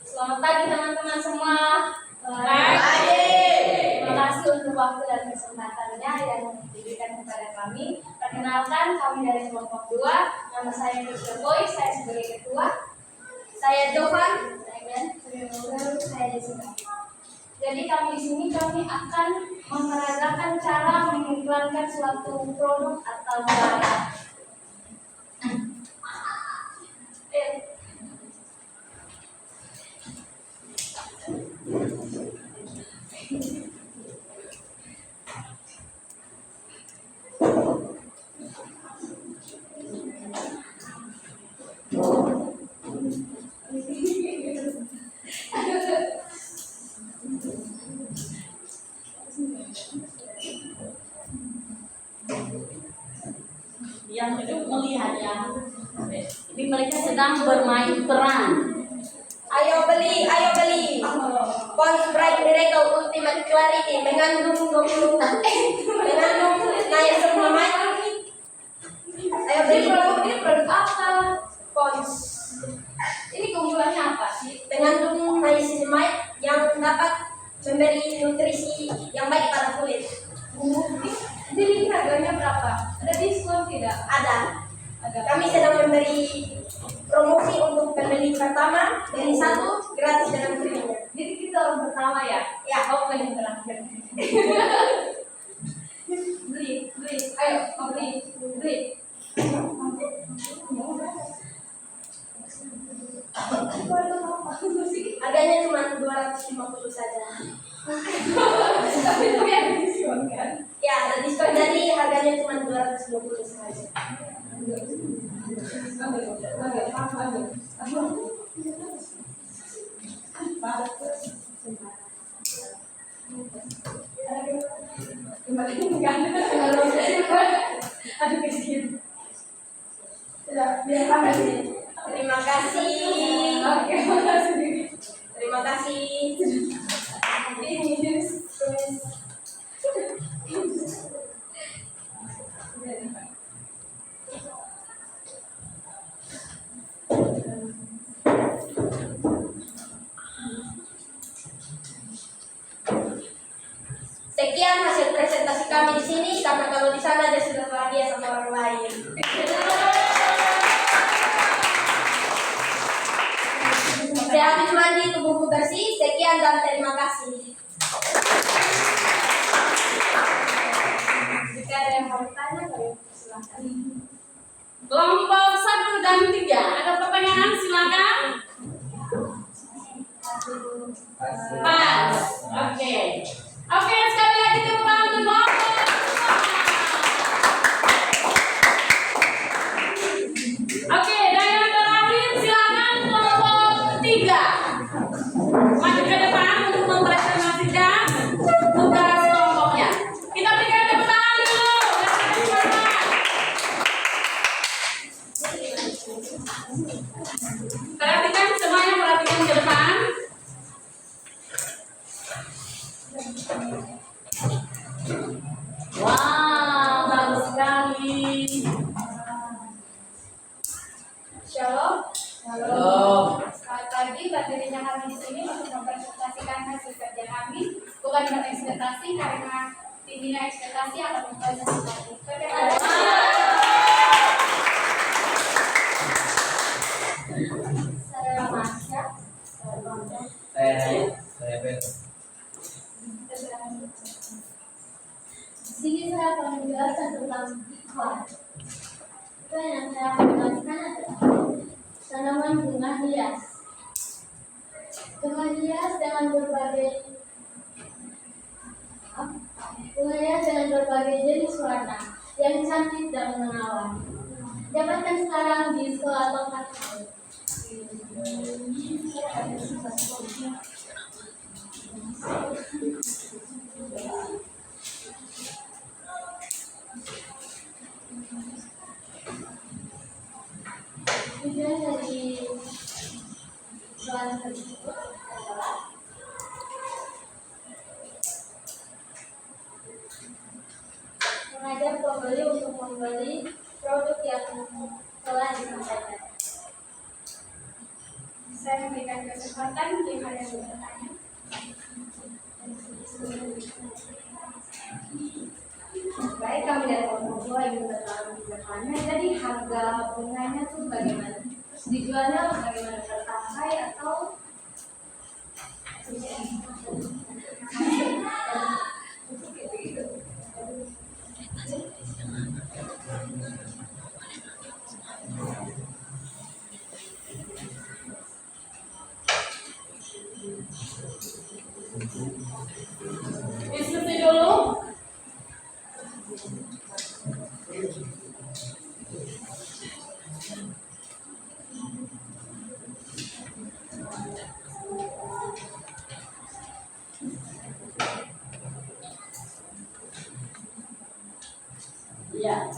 Selamat pagi teman-teman semua. Pagi. Terima kasih untuk waktu dan kesempatannya yang diberikan kepada kami. Perkenalkan, kami dari kelompok 2. Nama saya Krisya Boy, saya sebagai ketua. Saya Jovan, saya Jessica. Jadi kami di sini akan memeragakan cara mengiklankan suatu produk atau barang. yang hidup melihat ya. Ini mereka sedang bermain peran. Ayo beli. Pons Bright Miracle Ultimate Clarity mengandung naya semua mic. Ayo beli. Ini produk apa? Pons. Ini keunggulannya apa sih? Mengandung niacinamide yang dapat memberi nutrisi yang baik pada kulit. Jadi harganya berapa? Ada diskon tidak? Ada. Kami sedang memberi promosi untuk pembeli pertama, beli 1 gratis dengan krimnya. Jadi kita orang pertama ya? Ya. Apa yang terakhir? beli. Ayo, mau beli. Harganya cuma 250 saja. Tapi itu yang diskon kan? Ya, ada diskon, jadi harganya cuma 220 saja. Terima kasih. Terima kasih. Sekian hasil presentasi kami di sini, karena kalau di sana dia sudah bahagia sama orang lain. Saya habis mandi, tubuhku bersih. Sekian dan terima kasih. Jika ada yang mau bertanya, silakan. Kelompok 1 dan 3, ada pertanyaan silakan. Pas. Oke, sekali lagi tepuk tangan untuk kelompok 2. Oke, dan yang terakhir silakan kelompok 3 maju ke depan. Wah, bagus sekali. Shalom. Shalom. Selamat pagi, berdirinya kami di sini untuk mempresentasikan hasil kerja kami, bukan berekspektasi karena tingginya ekspektasi akan membuat sesuatu. Saya Masya. Saya Ben. Di sini saya akan menjelaskan tentang ikhwan. Ikhwan yang saya akan jelaskan adalah tanaman bunga hias. Bunga hias dengan berbagai jenis warna yang cantik dan menawan. Dapatkan sekarang di sekolah tempat kami. Tujuan dari jualan tersebut adalah mengajak pembeli untuk membeli produk yang telah disampaikan. Saya memberikan kesempatan bagi kalian untuk bertanya. Baik, kami dari kelompok 2 ingin bertanya, jadi harga bunganya tuh bagaimana? Terus dijualnya bagaimana, terpakai atau Diskusi dulu. Ya.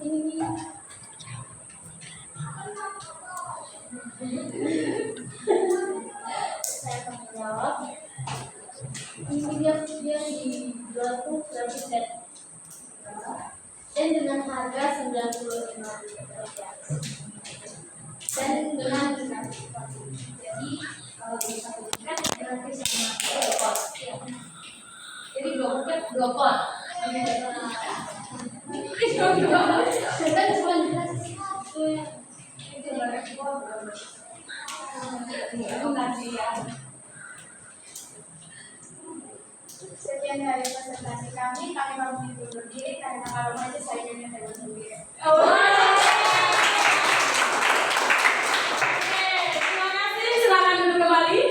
ini saya akan menjawab. Ini dia dijual tuh berapa set? Dan dengan harga 95 rupiah. Dan dengan jadi kalau bisa belikan nanti sama dua pot. Jadi dua pot. Kita cuma dikasih satu ya. Itu nanti ya. Sekian dari presentasi kami mau undur diri karena kalau aja saya jadi sendiri. Terima kasih. Silakan duduk kembali.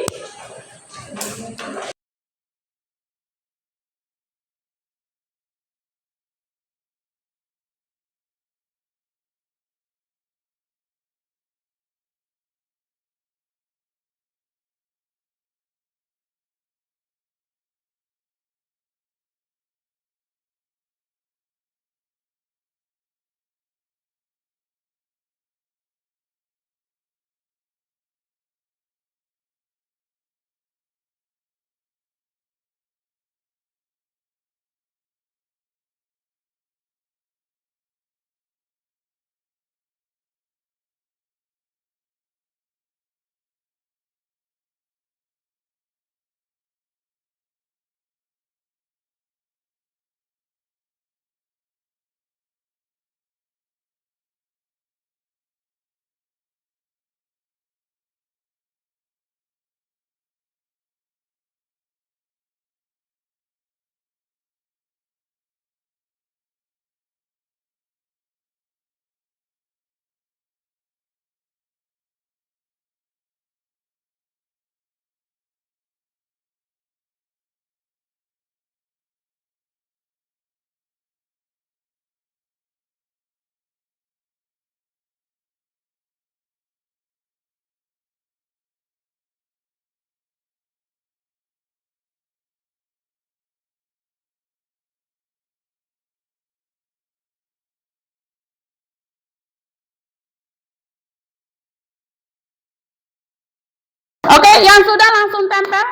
yang sudah langsung tempel.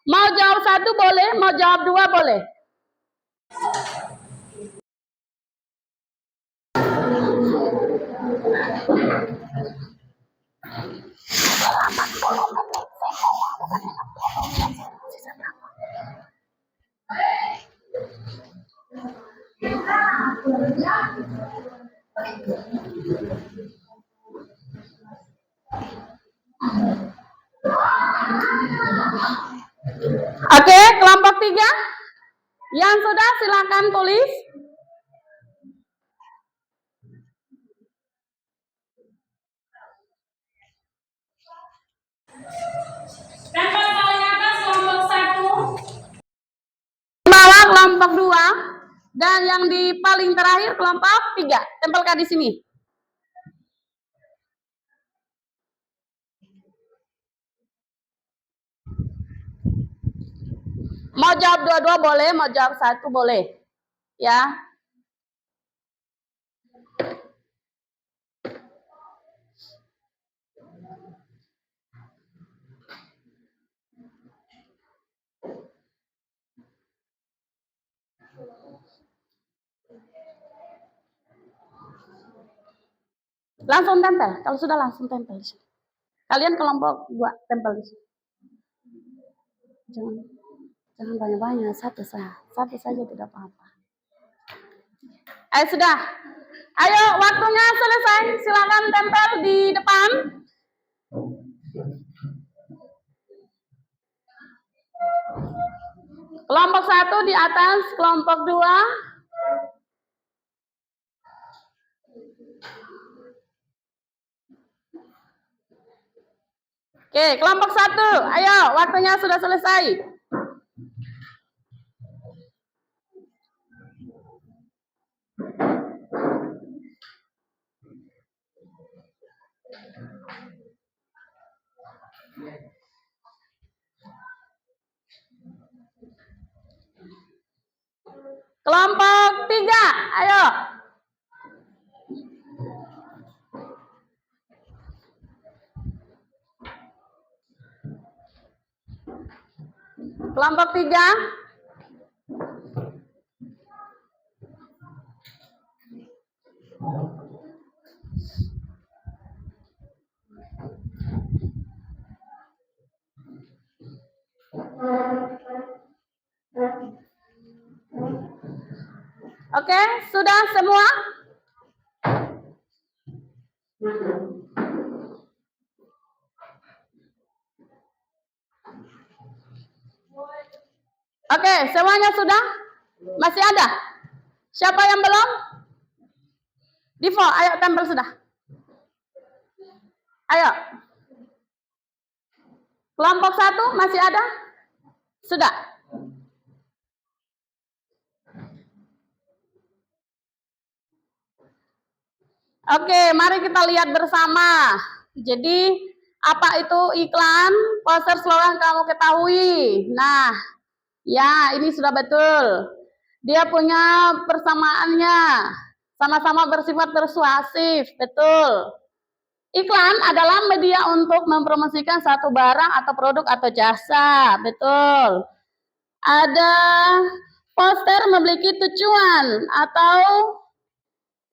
Mau jawab 1 boleh, mau jawab 2 boleh. Oke, kelompok 3. Yang sudah silakan tulis. Tempel paling atas kelompok 1. Bawah kelompok 2. Dan yang di paling terakhir kelompok 3. Tempelkan di sini. Mau jawab 2-2 boleh, mau jawab 1 boleh. Ya. Langsung tempel. Kalau sudah langsung tempel. Kalian kelompok 2 tempel di sini. Jangan banyak-banyak, satu saja tidak apa-apa. Sudah. Ayo, waktunya selesai. Silakan tempel di depan. Kelompok 1 di atas, kelompok 2. Oke, kelompok 1. Ayo, waktunya sudah selesai. Kelompok 3, ayo. Kelompok 3. Oke, sudah semua? Oke, semuanya sudah? Masih ada? Siapa yang belum? Divo, ayo tempel sudah. Ayo. Kelompok 1 masih ada? Sudah. Oke, mari kita lihat bersama. Jadi, apa itu iklan? Poster slogan kamu ketahui. Nah, ya ini sudah betul. Dia punya persamaannya. Sama-sama bersifat persuasif, betul. Iklan adalah media untuk mempromosikan satu barang atau produk atau jasa, betul. Ada poster memiliki tujuan atau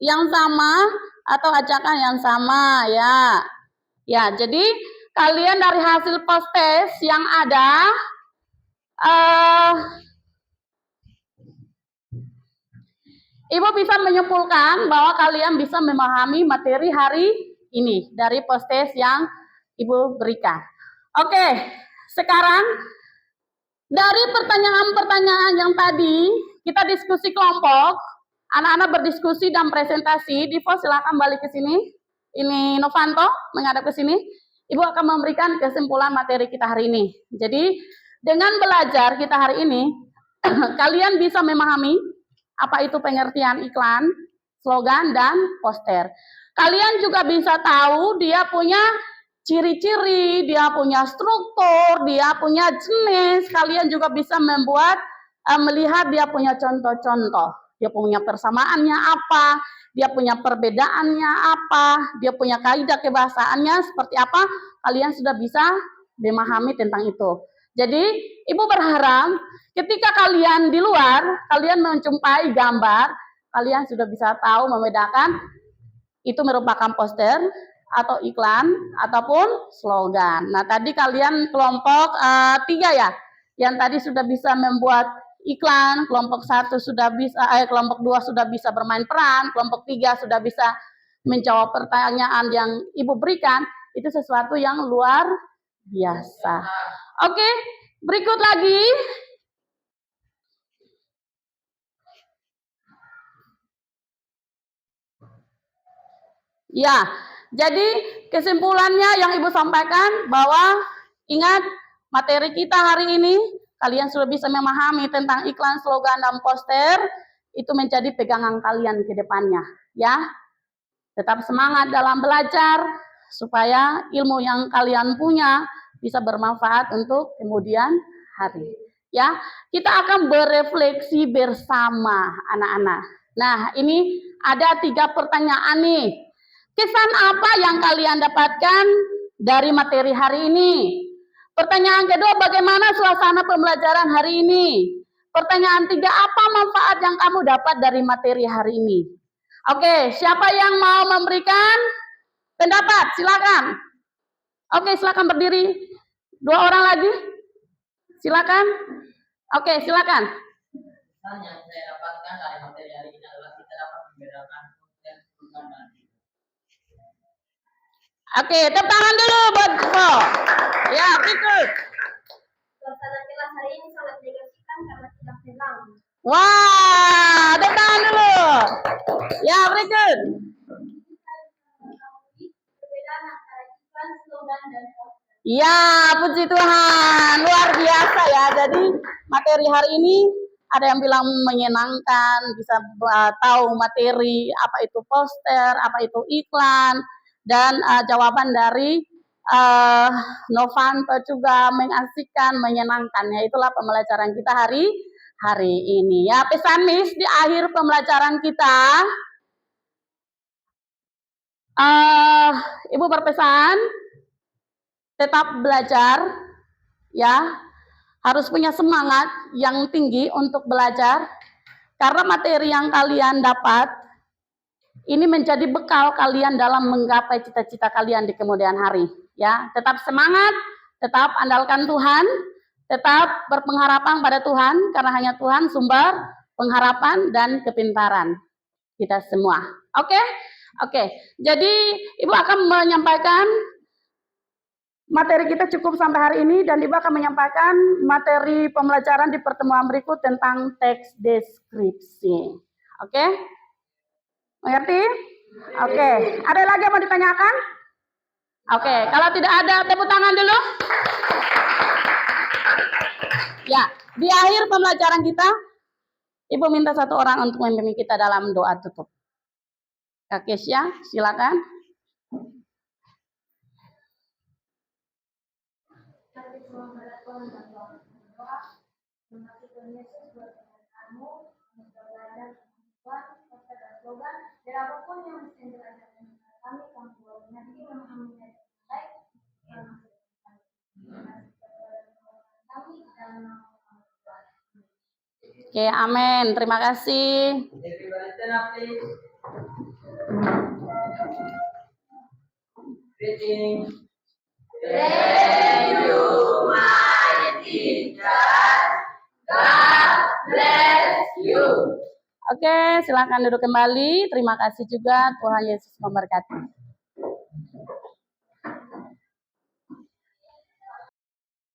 yang sama atau ajakan yang sama, ya. Ya, jadi kalian dari hasil post-test yang ada, Ibu bisa menyimpulkan bahwa kalian bisa memahami materi hari ini dari post-test yang Ibu berikan. Oke, sekarang dari pertanyaan-pertanyaan yang tadi kita diskusi kelompok, anak-anak berdiskusi dan presentasi. Divo silakan balik ke sini. Ini Novanto menghadap ke sini. Ibu akan memberikan kesimpulan materi kita hari ini. Jadi dengan belajar kita hari ini, kalian bisa memahami apa itu pengertian iklan, slogan, dan poster. Kalian juga bisa tahu dia punya ciri-ciri, dia punya struktur, dia punya jenis. Kalian juga bisa membuat, melihat dia punya contoh-contoh. Dia punya persamaannya apa, dia punya perbedaannya apa, dia punya kaidah kebahasaannya seperti apa. Kalian sudah bisa memahami tentang itu. Jadi Ibu berharap ketika kalian di luar, kalian menjumpai gambar, kalian sudah bisa tahu membedakan itu merupakan poster atau iklan ataupun slogan. Nah tadi kalian kelompok 3 ya, yang tadi sudah bisa membuat iklan, kelompok 1 sudah bisa, kelompok 2 sudah bisa bermain peran, kelompok 3 sudah bisa menjawab pertanyaan yang Ibu berikan. Itu sesuatu yang luar biasa. Oke, berikut lagi. Ya, jadi kesimpulannya yang Ibu sampaikan bahwa ingat materi kita hari ini, kalian sudah bisa memahami tentang iklan, slogan, dan poster, itu menjadi pegangan kalian ke depannya. Ya, tetap semangat dalam belajar, supaya ilmu yang kalian punya bisa bermanfaat untuk kemudian hari. Ya, kita akan berefleksi bersama anak-anak. Nah, ini ada 3 pertanyaan nih. Kesan apa yang kalian dapatkan dari materi hari ini? Pertanyaan kedua, bagaimana suasana pembelajaran hari ini? Pertanyaan 3, apa manfaat yang kamu dapat dari materi hari ini? Oke, siapa yang mau memberikan pendapat? Silakan. Oke, silakan berdiri. 2 orang lagi. Silakan. Oke, silakan. Pesan yang saya dapatkan dari materi hari ini adalah kita dapat membedakan konten dan Oke, tepuk tangan dulu buat Bo. Ya, berikut. Suasana kelas hari ini sangat menegangkan karena tidak tenang. Wah, tepuk tangan dulu. Ya, berikut. Perbedaan antara iklan, slogan, dan poster. Ya, puji Tuhan. Luar biasa ya. Jadi, materi hari ini ada yang bilang menyenangkan, bisa tahu materi, apa itu poster, apa itu iklan, dan jawaban dari Novanto juga mengasihkan, menyenangkan. Ya, itulah pembelajaran kita hari ini. Ya, pesan Miss di akhir pembelajaran kita, Ibu berpesan tetap belajar, ya, harus punya semangat yang tinggi untuk belajar, karena materi yang kalian dapat ini menjadi bekal kalian dalam menggapai cita-cita kalian di kemudian hari. Ya, tetap semangat, tetap andalkan Tuhan, tetap berpengharapan pada Tuhan, karena hanya Tuhan sumber pengharapan dan kepintaran kita semua. Oke? Jadi Ibu akan menyampaikan materi kita cukup sampai hari ini, dan Ibu akan menyampaikan materi pembelajaran di pertemuan berikut tentang teks deskripsi. Oke? Mengerti? Oke. Ada lagi yang mau ditanyakan? Oke. Kalau tidak ada, tepuk tangan dulu. Ya, di akhir pembelajaran kita, Ibu minta 1 orang untuk memimpin kita dalam doa tutup. Kak Kesya, silakan. Dan apapun yang sedang dilakukan kami bolehnya ini memahami dengan baik kami dan Oke, amin. Terima kasih. Everybody stand up, please. Greeting. Thank you, my teacher. God bless you. Oke, silakan duduk kembali. Terima kasih juga. Tuhan Yesus memberkati.